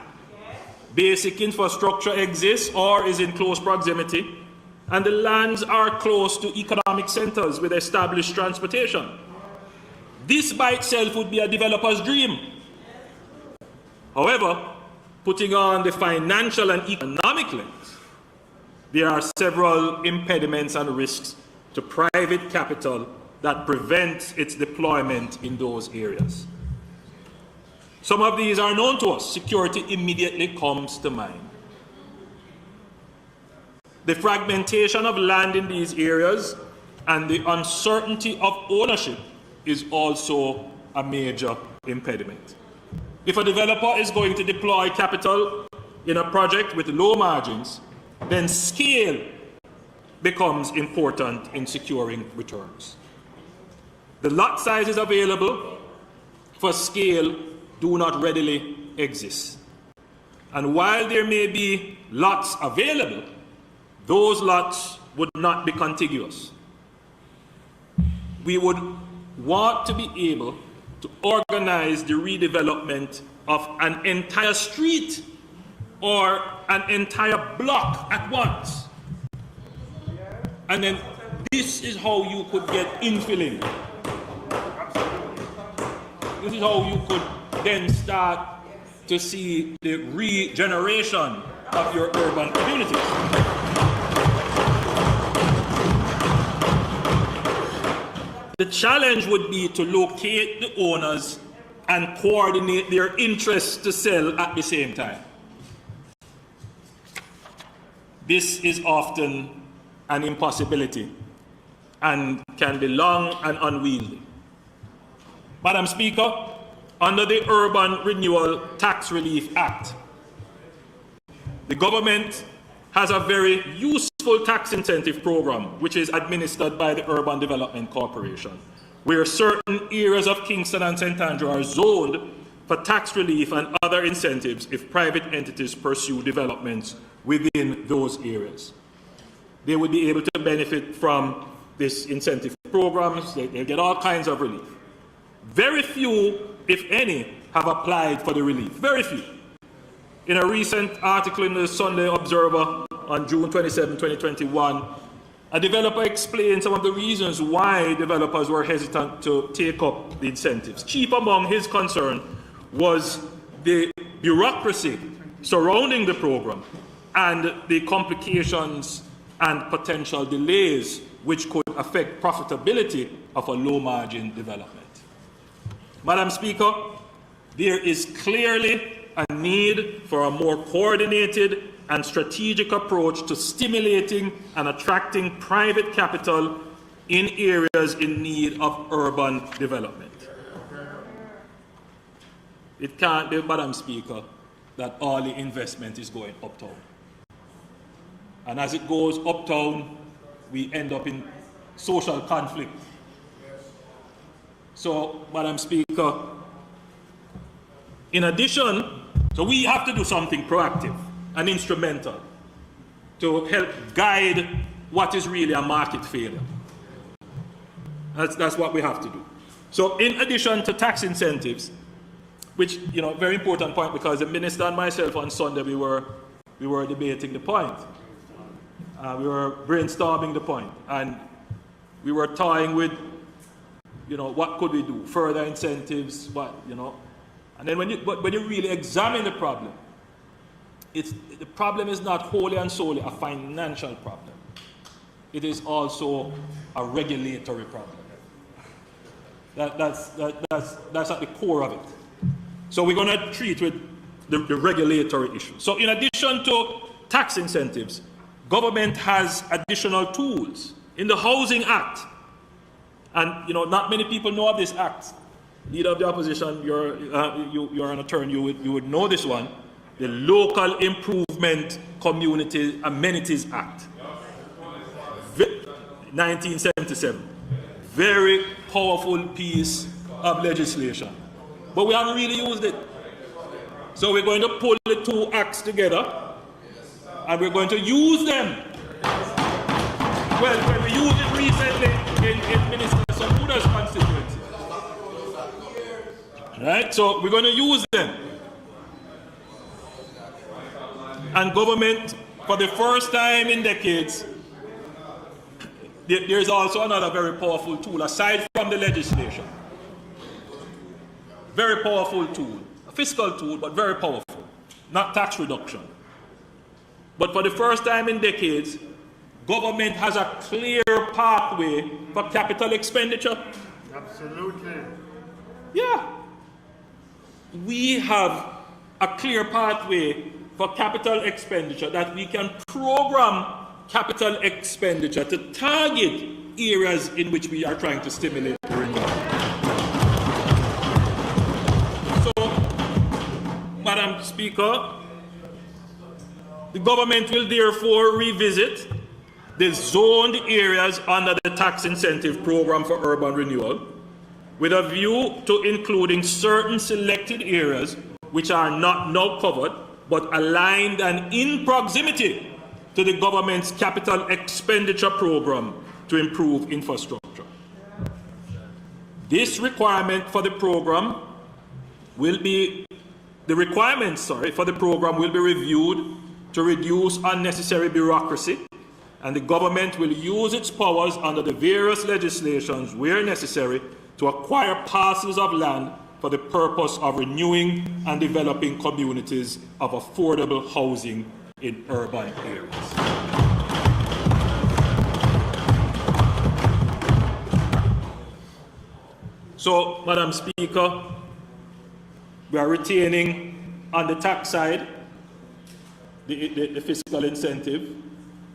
Basic infrastructure exists or is in close proximity. And the lands are close to economic centers with established transportation. This by itself would be a developer's dream. However, putting on the financial and economic lens, there are several impediments and risks to private capital that prevent its deployment in those areas. Some of these are known to us. Security immediately comes to mind. The fragmentation of land in these areas and the uncertainty of ownership is also a major impediment. If a developer is going to deploy capital in a project with low margins, then scale becomes important in securing returns. The lot sizes available for scale do not readily exist. And while there may be lots available, those lots would not be contiguous. We would want to be able to organize the redevelopment of an entire street or an entire block at once. And then this is how you could get infilling. This is how you could then start to see the regeneration of your urban communities. The challenge would be to locate the owners and coordinate their interests to sell at the same time. This is often an impossibility and can be long and unwieldy. Madam Speaker, under the Urban Renewal Tax Relief Act, the government has a very useful tax incentive program which is administered by the Urban Development Corporation, where certain areas of Kingston and St. Andrew are zoned for tax relief and other incentives if private entities pursue developments within those areas. They would be able to benefit from this incentive programs. They get all kinds of relief. Very few, if any, have applied for the relief. Very few. In a recent article in the Sunday Observer on June 27, 2021, a developer explained some of the reasons why developers were hesitant to take up the incentives. Chief among his concern was the bureaucracy surrounding the program and the complications and potential delays which could affect profitability of a low-margin development. Madam Speaker, there is clearly a need for a more coordinated and strategic approach to stimulating and attracting private capital in areas in need of urban development. It can't be, Madam Speaker, that all the investment is going uptown. And as it goes uptown, we end up in social conflict. So, Madam Speaker, in addition, so we have to do something proactive and instrumental to help guide what is really a market failure. That's what we have to do. So in addition to tax incentives, which, very important point, because the minister and myself on Sunday, we were debating the point. We were brainstorming the point, and we were toying with, what could we do? Further incentives, And then when you really examine the problem, the problem is not wholly and solely a financial problem. It is also a regulatory problem. That's at the core of it. So we're going to treat with the regulatory issue. So in addition to tax incentives, government has additional tools in the Housing Act. And not many people know of this act. Leader of the opposition, you're an attorney, you would know this one. The Local Improvement Community Amenities Act, 1977. Very powerful piece of legislation. But we haven't really used it. So we're going to pull the two acts together and we're going to use them. Well, when we used it recently in Minister Samuda's constituency. Right? So we're going to use them. And government, for the first time in decades, there's also another very powerful tool, aside from the legislation. Very powerful tool. A fiscal tool, but very powerful. Not tax reduction. But for the first time in decades, government has a clear pathway for capital expenditure. Absolutely. Yeah. We have a clear pathway for capital expenditure that we can program capital expenditure to target areas in which we are trying to stimulate the renewal. So, Madam Speaker, the government will therefore revisit the zoned areas under the tax incentive program for urban renewal with a view to including certain selected areas which are not now covered but aligned and in proximity to the government's capital expenditure program to improve infrastructure. This requirement for the program will be, the requirements, for the program will be reviewed to reduce unnecessary bureaucracy, and the government will use its powers under the various legislations where necessary to acquire parcels of land for the purpose of renewing and developing communities of affordable housing in urban areas. So, Madam Speaker, we are retaining on the tax side the fiscal incentive.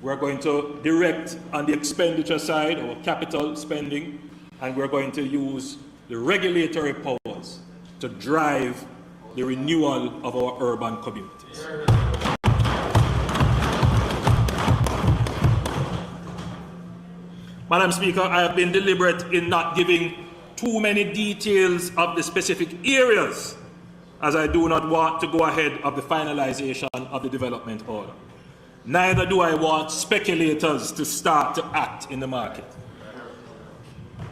We're going to direct on the expenditure side or capital spending, and we're going to use the regulatory powers to drive the renewal of our urban communities. Madam Speaker, I have been deliberate in not giving too many details of the specific areas, as I do not want to go ahead of the finalization of the development order. Neither do I want speculators to start to act in the market.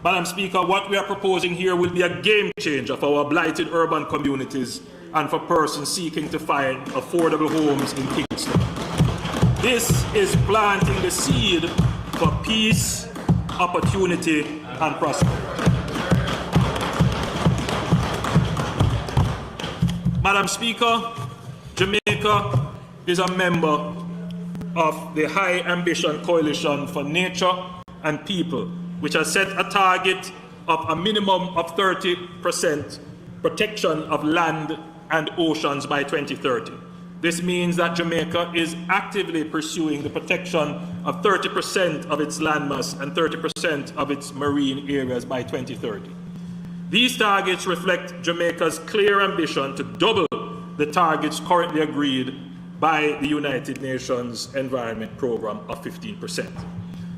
Madam Speaker, what we are proposing here will be a game changer for our blighted urban communities and for persons seeking to find affordable homes in Kingston. This is planting the seed for peace, opportunity, and prosperity. Madam Speaker, Jamaica is a member of the High Ambition Coalition for Nature and People, which has set a target of a minimum of 30% protection of land and oceans by 2030. This means that Jamaica is actively pursuing the protection of 30% of its landmass and 30% of its marine areas by 2030. These targets reflect Jamaica's clear ambition to double the targets currently agreed by the United Nations Environment Programme of 15%.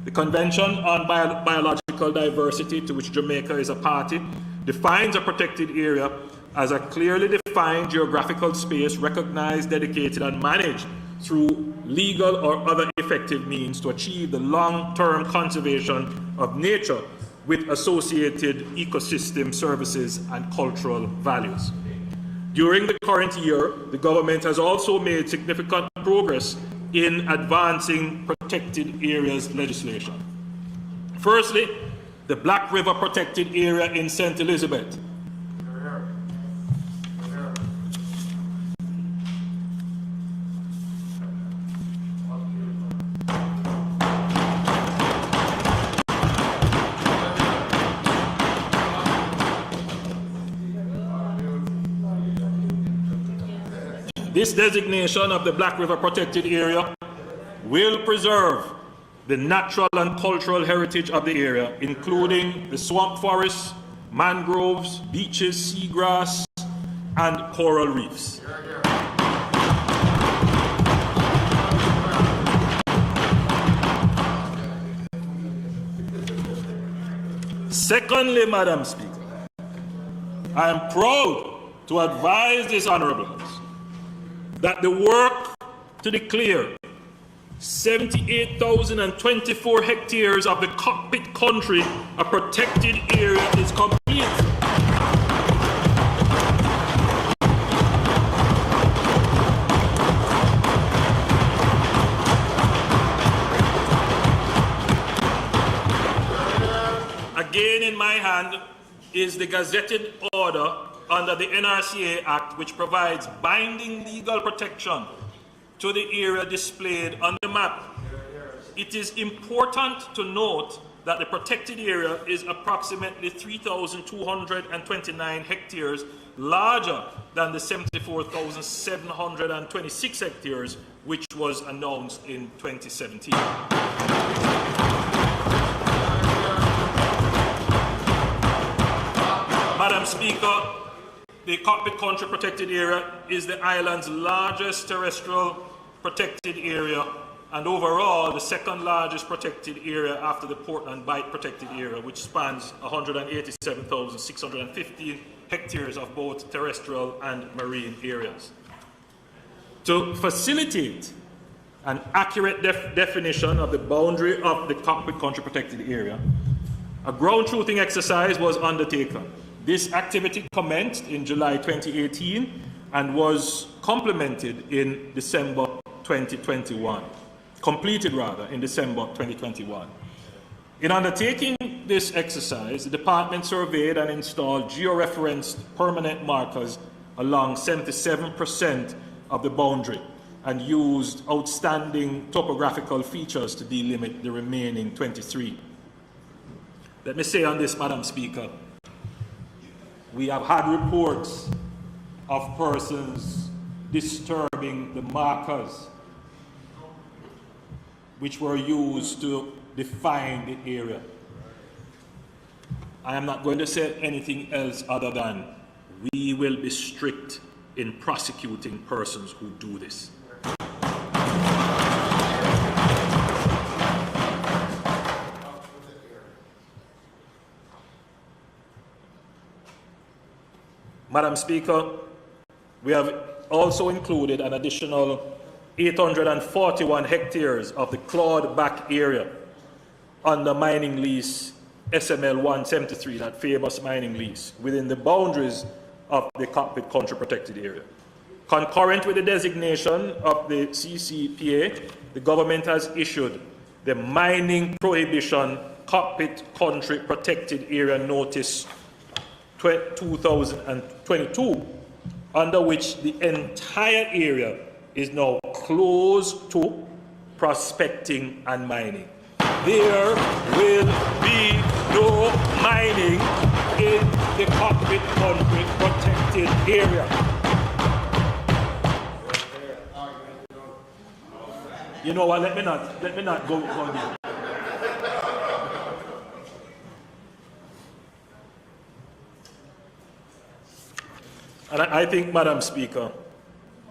The Convention on Biological Diversity, to which Jamaica is a party, defines a protected area as a clearly defined geographical space recognized, dedicated, and managed through legal or other effective means to achieve the long-term conservation of nature with associated ecosystem services and cultural values. During the current year, the government has also made significant progress in advancing protected areas legislation. Firstly, the Black River Protected Area in St. Elizabeth. This designation of the Black River Protected Area will preserve the natural and cultural heritage of the area, including the swamp forests, mangroves, beaches, seagrass, and coral reefs. Secondly, Madam Speaker, I am proud to advise this Honourable House that the work to declare 78,024 hectares of the cockpit country a protected area is complete. Again in my hand is the gazetted order under the NRCA Act, which provides binding legal protection to the area displayed on the map. It is important to note that the protected area is approximately 3,229 hectares larger than the 74,726 hectares which was announced in 2017. Madam Speaker, the Cockpit Country Protected Area is the island's largest terrestrial protected area and overall the second largest protected area after the Portland Bight Protected Area, which spans 187,615 hectares of both terrestrial and marine areas. To facilitate an accurate definition of the boundary of the Cockpit Country Protected Area, a ground truthing exercise was undertaken. This activity commenced in July 2018 and was completed in December 2021. Completed rather in December 2021. In undertaking this exercise, the department surveyed and installed georeferenced permanent markers along 77% of the boundary and used outstanding topographical features to delimit the remaining 23. Let me say on this, Madam Speaker, we have had reports of persons disturbing the markers which were used to define the area. I am not going to say anything else other than we will be strict in prosecuting persons who do this. Madam Speaker, we have also included an additional 841 hectares of the clawed back area under mining lease SML 173, that famous mining lease, within the boundaries of the Cockpit Country Protected Area. Concurrent with the designation of the CCPA, the government has issued the Mining Prohibition Cockpit Country Protected Area Notice 2022, under which the entire area is now closed to prospecting and mining. There will be no mining in the Cockpit Country Protected Area. You know what? Let me not go there. And I think, Madam Speaker,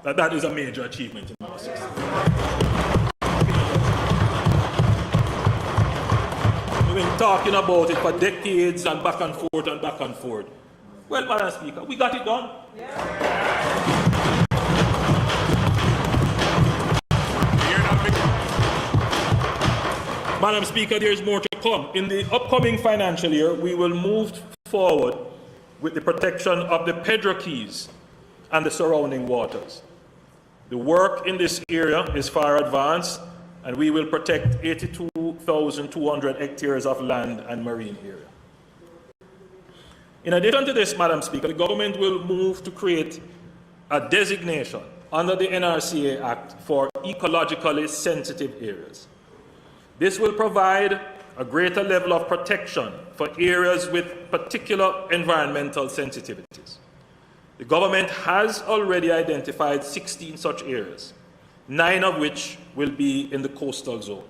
that is a major achievement in our system. We've been talking about it for decades and back and forth and back and forth. Well, Madam Speaker, we got it done. Yeah. Madam Speaker, there is more to come. In the upcoming financial year, we will move forward with the protection of the Pedro Keys and the surrounding waters. The work in this area is far advanced, and we will protect 82,200 hectares of land and marine area. In addition to this, Madam Speaker, the government will move to create a designation under the NRCA Act for ecologically sensitive areas. This will provide a greater level of protection for areas with particular environmental sensitivities. The government has already identified 16 such areas, 9 of which will be in the coastal zone.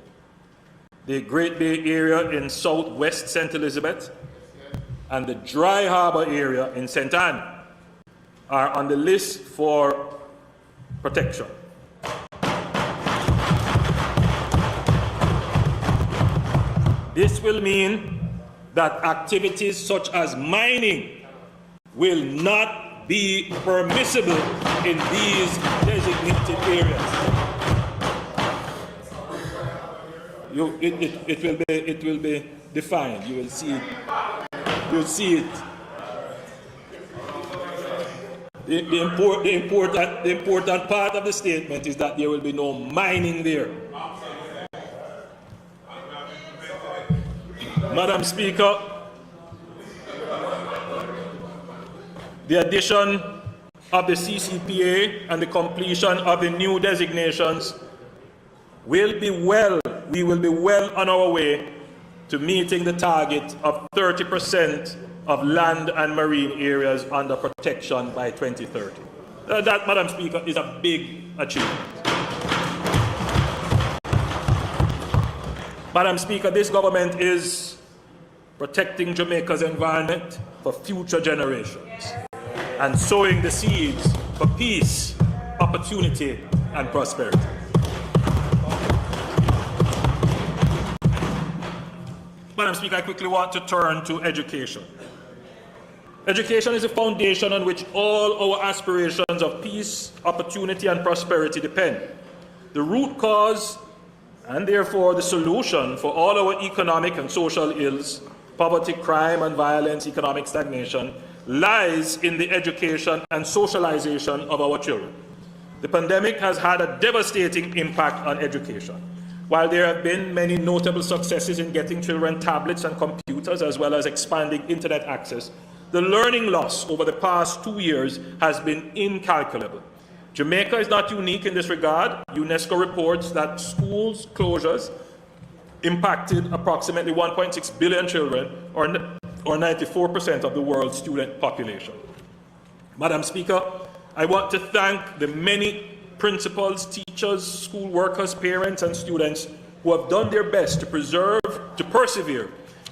The Great Bay area in southwest St. Elizabeth and the Dry Harbor area in St. Anne are on the list for protection. This will mean that activities such as mining will not be permissible in these designated areas. It will be defined. You will see it. You'll see it. The important part of the statement is that there will be no mining there. Madam Speaker, the addition of the CCPA and the completion of the new designations, we will be well on our way to meeting the target of 30% of land and marine areas under protection by 2030. That, Madam Speaker, is a big achievement. Madam Speaker, this government is protecting Jamaica's environment for future generations and sowing the seeds for peace, opportunity, and prosperity. Madam Speaker, I quickly want to turn to education. Education is a foundation on which all our aspirations of peace, opportunity, and prosperity depend. The root cause, and therefore the solution for all our economic and social ills, poverty, crime, and violence, economic stagnation, lies in the education and socialization of our children. The pandemic has had a devastating impact on education. While there have been many notable successes in getting children tablets and computers, as well as expanding internet access, the learning loss over the past 2 years has been incalculable. Jamaica is not unique in this regard. UNESCO reports that schools closures impacted approximately 1.6 billion children, or 94% of the world's student population. Madam Speaker, I want to thank the many principals, teachers, school workers, parents, and students who have done their best to persevere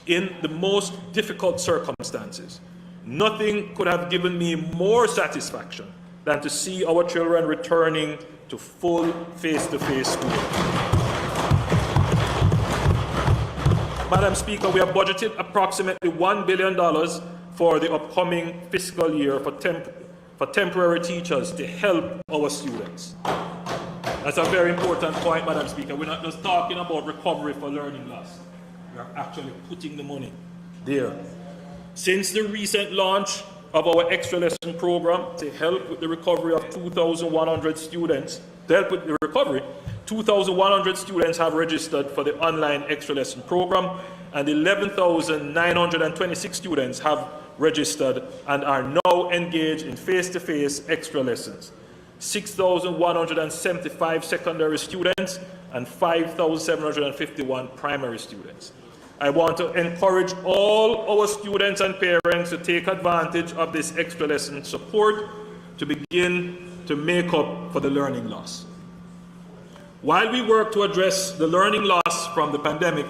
in the most difficult circumstances. Nothing could have given me more satisfaction than to see our children returning to full face-to-face school. Madam Speaker, we have budgeted approximately $1 billion for the upcoming fiscal year for temporary teachers to help our students. That's a very important point, Madam Speaker. We're not just talking about recovery for learning loss. We are actually putting the money there. Since the recent launch of our extra lesson program to help with the recovery of 2,100 students, 2,100 students have registered for the online extra lesson program, and 11,926 students have registered and are now engaged in face-to-face extra lessons. 6,175 secondary students and 5,751 primary students. I want to encourage all our students and parents to take advantage of this extra lesson support to begin to make up for the learning loss. While we work to address the learning loss from the pandemic,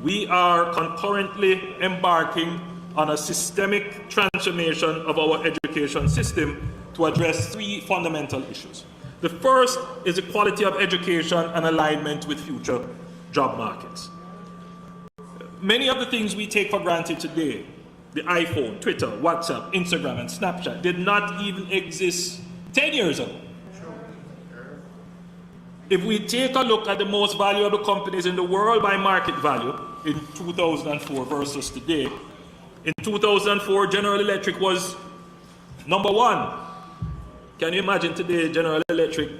we are concurrently embarking on a systemic transformation of our education system to address 3 fundamental issues. The first is the quality of education and alignment with future job markets. Many of the things we take for granted today, the iPhone, Twitter, WhatsApp, Instagram, and Snapchat, did not even exist 10 years ago. If we take a look at the most valuable companies in the world by market value in 2004 versus today, in 2004, General Electric was number 1. Can you imagine today General Electric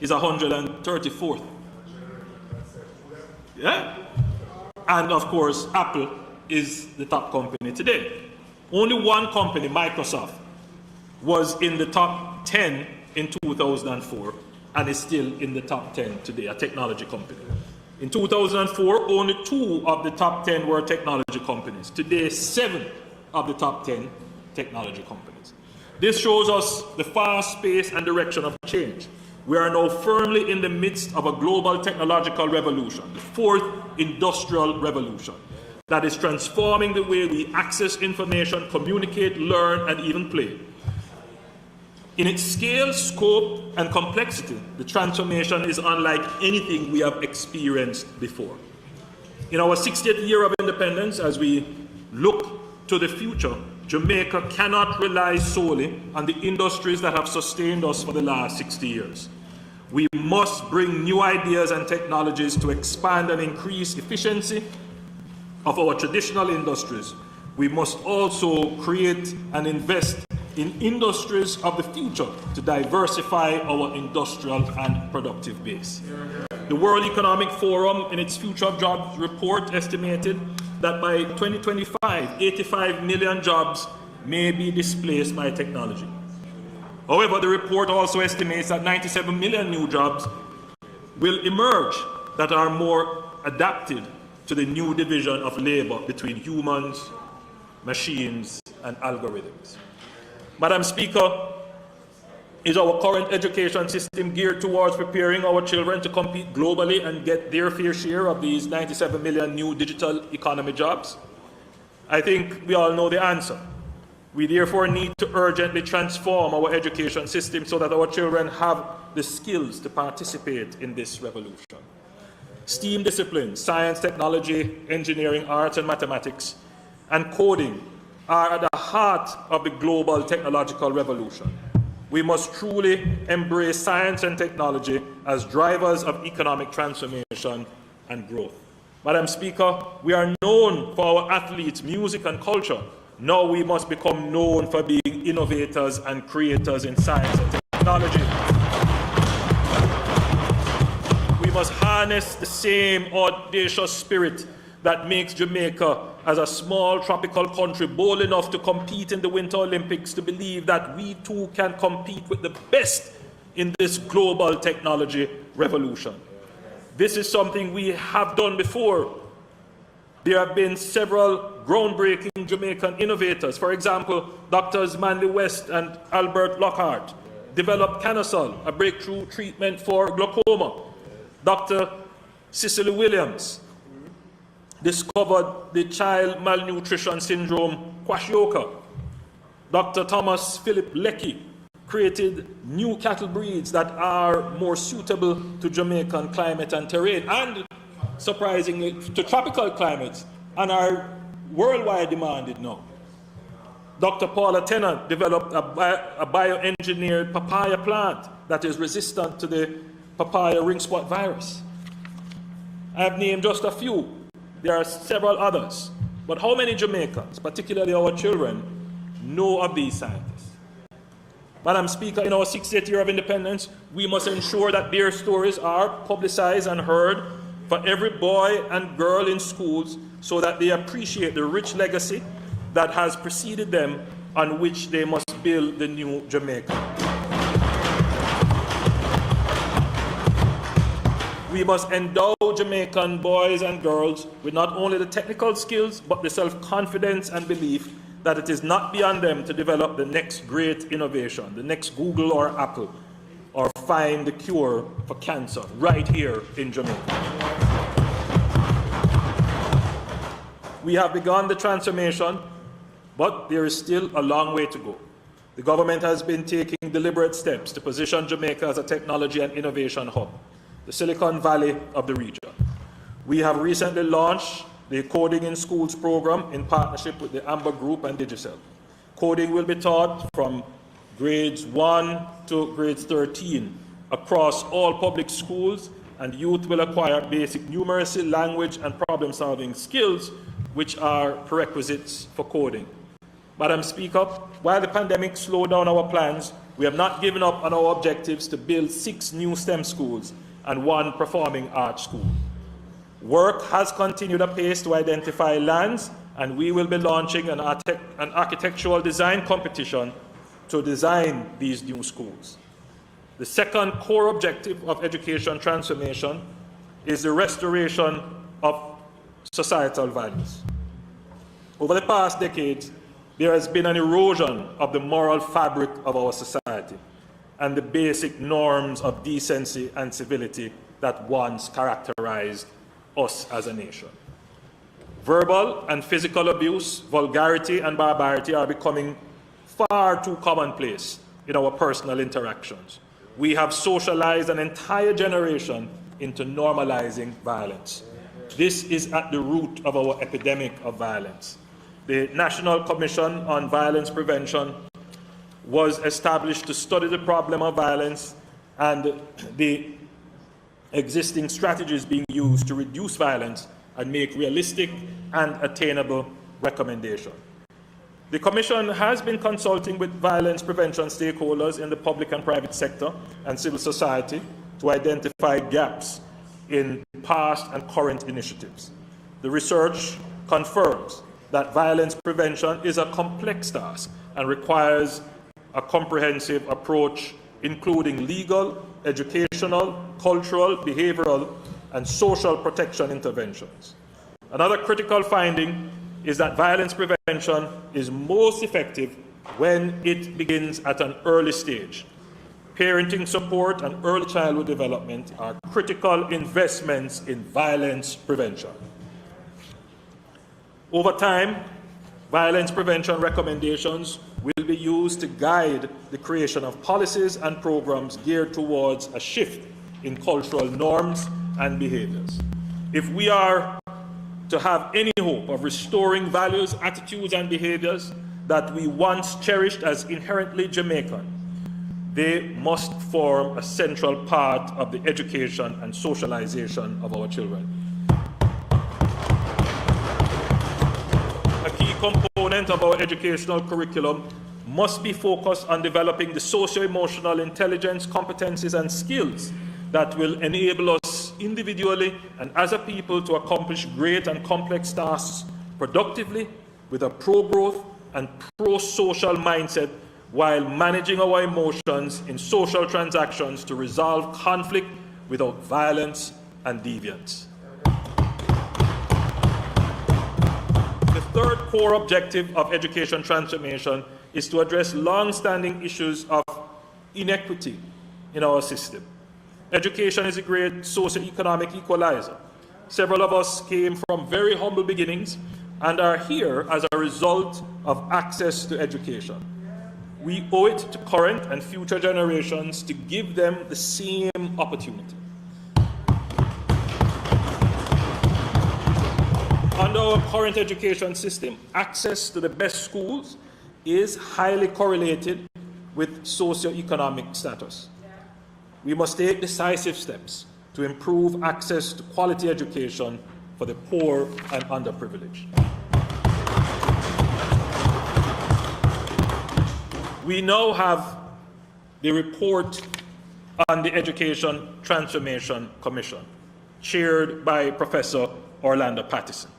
is 134th? Yeah? And of course, Apple is the top company today. Only one company, Microsoft, was in the top 10 in 2004 and is still in the top 10 today, a technology company. In 2004, only 2 of the top 10 were technology companies. Today, 7 of the top 10 technology companies. This shows us the fast pace and direction of change. We are now firmly in the midst of a global technological revolution, the 4th industrial revolution, that is transforming the way we access information, communicate, learn, and even play. In its scale, scope, and complexity, the transformation is unlike anything we have experienced before. In our 60th year of independence, as we look to the future, Jamaica cannot rely solely on the industries that have sustained us for the last 60 years. We must bring new ideas and technologies to expand and increase efficiency of our traditional industries. We must also create and invest in industries of the future to diversify our industrial and productive base. The World Economic Forum, in its Future of Jobs report, estimated that by 2025, 85 million jobs may be displaced by technology. However, the report also estimates that 97 million new jobs will emerge that are more adapted to the new division of labor between humans, machines, and algorithms. Madam Speaker, is our current education system geared towards preparing our children to compete globally and get their fair share of these 97 million new digital economy jobs? I think we all know the answer. We therefore need to urgently transform our education system so that our children have the skills to participate in this revolution. STEAM disciplines, science, technology, engineering, arts, and mathematics, and coding are at the heart of the global technological revolution. We must truly embrace science and technology as drivers of economic transformation and growth. Madam Speaker, we are known for our athletes, music, and culture. Now we must become known for being innovators and creators in science and technology. We must harness the same audacious spirit that makes Jamaica, as a small tropical country, bold enough to compete in the Winter Olympics, to believe that we too can compete with the best in this global technology revolution. This is something we have done before. There have been several groundbreaking Jamaican innovators. For example, Drs. Manley West and Albert Lockhart developed Canosol, a breakthrough treatment for glaucoma. Dr. Cicely Williams discovered the child malnutrition syndrome, kwashiorkor. Dr. Thomas Philip Leckie created new cattle breeds that are more suitable to Jamaican climate and terrain, and surprisingly to tropical climates, and are worldwide demanded now. Dr. Paula Tennant developed a bioengineered papaya plant that is resistant to the papaya ring spot virus. I have named just a few. There are several others. But how many Jamaicans, particularly our children, know of these scientists? Madam Speaker, in our 60th year of independence, we must ensure that their stories are publicized and heard for every boy and girl in schools, so that they appreciate the rich legacy that has preceded them, on which they must build the new Jamaica. We must endow Jamaican boys and girls with not only the technical skills, but the self-confidence and belief that it is not beyond them to develop the next great innovation, the next Google or Apple, or find the cure for cancer right here in Jamaica. We have begun the transformation, but there is still a long way to go. The government has been taking deliberate steps to position Jamaica as a technology and innovation hub, the Silicon Valley of the region. We have recently launched the Coding in Schools program in partnership with the Amber Group and Digicel. Coding will be taught from grades 1 to grades 13 across all public schools, and youth will acquire basic numeracy, language, and problem-solving skills, which are prerequisites for coding. Madam Speaker, while the pandemic slowed down our plans, we have not given up on our objectives to build 6 new STEM schools and 1 performing arts school. Work has continued apace to identify lands, and we will be launching an architectural design competition to design these new schools. The second core objective of education transformation is the restoration of societal values. Over the past decades, there has been an erosion of the moral fabric of our society and the basic norms of decency and civility that once characterized us as a nation. Verbal and physical abuse, vulgarity, and barbarity are becoming far too commonplace in our personal interactions. We have socialized an entire generation into normalizing violence. This is at the root of our epidemic of violence. The National Commission on Violence Prevention was established to study the problem of violence and the existing strategies being used to reduce violence and make realistic and attainable recommendations. The Commission has been consulting with violence prevention stakeholders in the public and private sector and civil society to identify gaps in past and current initiatives. The research confirms that violence prevention is a complex task and requires a comprehensive approach including legal, educational, cultural, behavioral, and social protection interventions. Another critical finding is that violence prevention is most effective when it begins at an early stage. Parenting support and early childhood development are critical investments in violence prevention. Over time, violence prevention recommendations will be used to guide the creation of policies and programs geared towards a shift in cultural norms and behaviors. If we are to have any hope of restoring values, attitudes, and behaviors that we once cherished as inherently Jamaican, they must form a central part of the education and socialization of our children. A key component of our educational curriculum must be focused on developing the socio-emotional intelligence, competencies, and skills that will enable us individually and as a people to accomplish great and complex tasks productively with a pro-growth and pro-social mindset while managing our emotions in social transactions to resolve conflict without violence and deviance. The third core objective of education transformation is to address long-standing issues of inequity in our system. Education is a great socio-economic equalizer. Several of us came from very humble beginnings and are here as a result of access to education. We owe it to current and future generations to give them the same opportunity. Under our current education system, access to the best schools is highly correlated with socioeconomic status. We must take decisive steps to improve access to quality education for the poor and underprivileged. We now have the report on the Education Transformation Commission, chaired by Professor Orlando Pattison,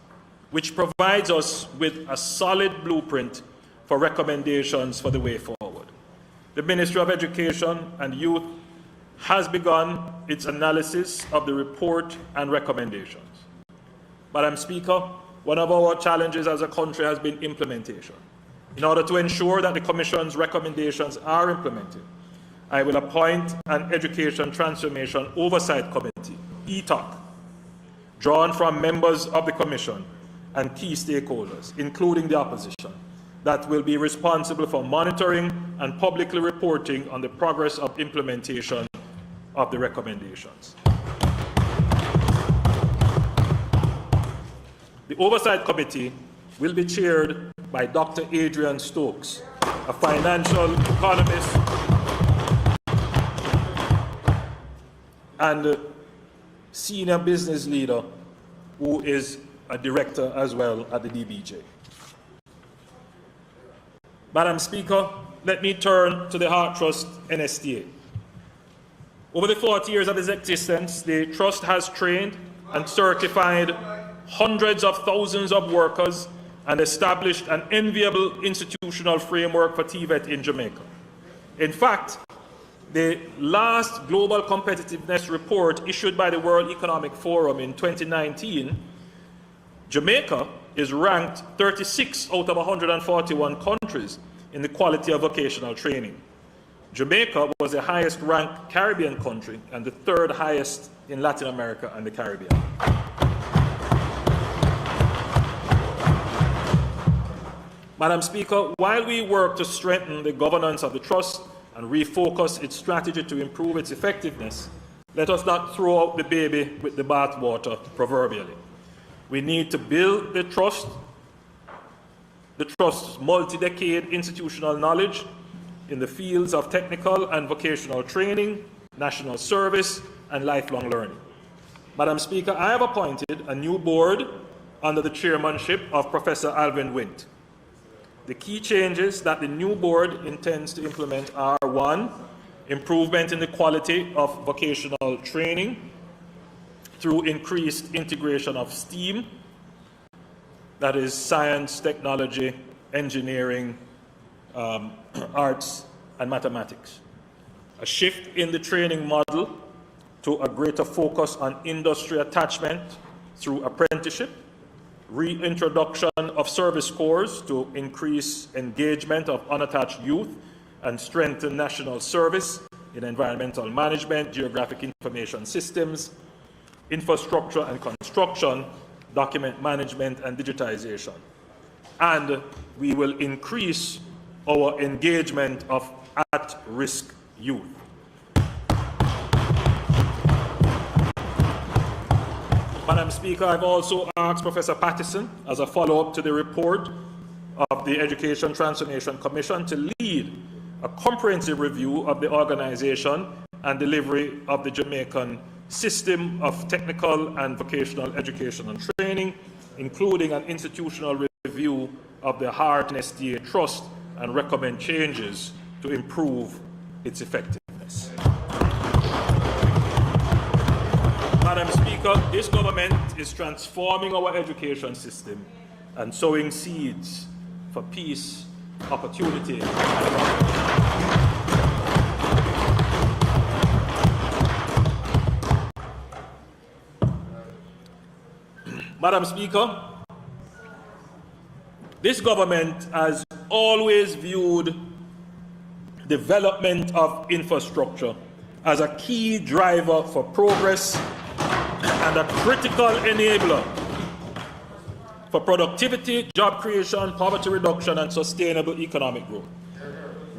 which provides us with a solid blueprint for recommendations for the way forward. The Ministry of Education and Youth has begun its analysis of the report and recommendations. Madam Speaker, one of our challenges as a country has been implementation. In order to ensure that the Commission's recommendations are implemented, I will appoint an Education Transformation Oversight Committee, ETOC, drawn from members of the Commission and key stakeholders, including the opposition, that will be responsible for monitoring and publicly reporting on the progress of implementation of the recommendations. The Oversight Committee will be chaired by Dr. Adrian Stokes, a financial economist and a senior business leader who is a director as well at the DBJ. Madam Speaker, let me turn to the Heart Trust NSTA. Over the 40 years of its existence, the Trust has trained and certified hundreds of thousands of workers and established an enviable institutional framework for TVET in Jamaica. In fact, the last Global Competitiveness Report issued by the World Economic Forum in 2019, Jamaica is ranked 36 out of 141 countries in the quality of vocational training. Jamaica was the highest ranked Caribbean country and the third highest in Latin America and the Caribbean. Madam Speaker, while we work to strengthen the governance of the Trust and refocus its strategy to improve its effectiveness, let us not throw out the baby with the bathwater, proverbially. We need to build the Trust's multi-decade institutional knowledge in the fields of technical and vocational training, national service, and lifelong learning. Madam Speaker, I have appointed a new board under the chairmanship of Professor Alvin Wint. The key changes that the new board intends to implement are: 1, improvement in the quality of vocational training through increased integration of STEAM, that is science, technology, engineering, arts, and mathematics. A shift in the training model to a greater focus on industry attachment through apprenticeship, reintroduction of service corps to increase engagement of unattached youth and strengthen national service in environmental management, geographic information systems, infrastructure and construction, document management and digitization. And we will increase our engagement of at-risk youth. Madam Speaker, I've also asked Professor Pattison, as a follow-up to the report of the Education Transformation Commission, to lead a comprehensive review of the organization and delivery of the Jamaican system of technical and vocational education and training, including an institutional review of the Holness Trust, and recommend changes to improve its effectiveness. Madam Speaker, this government is transforming our education system and sowing seeds for peace, opportunity, Madam Speaker, this government has always viewed development of infrastructure as a key driver for progress and a critical enabler for productivity, job creation, poverty reduction, and sustainable economic growth.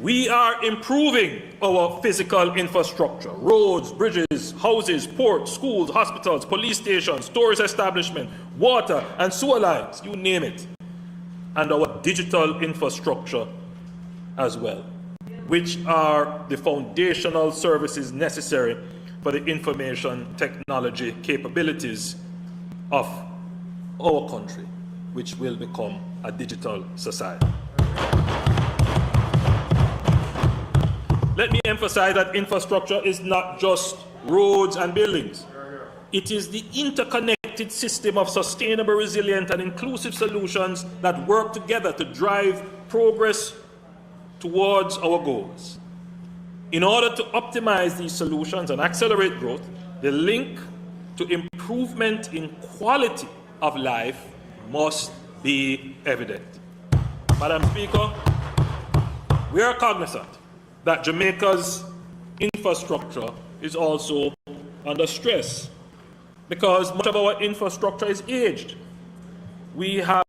We are improving our physical infrastructure: roads, bridges, houses, ports, schools, hospitals, police stations, tourist establishments, water and sewer lines, you name it, and our digital infrastructure as well, which are the foundational services necessary for the information technology capabilities of our country, which will become a digital society. Let me emphasize that infrastructure is not just roads and buildings. It is the interconnected system of sustainable, resilient, and inclusive solutions that work together to drive progress towards our goals. In order to optimize these solutions and accelerate growth, the link to improvement in quality of life must be evident. Madam Speaker, we are cognizant that Jamaica's infrastructure is also under stress because much of our infrastructure is aged. We have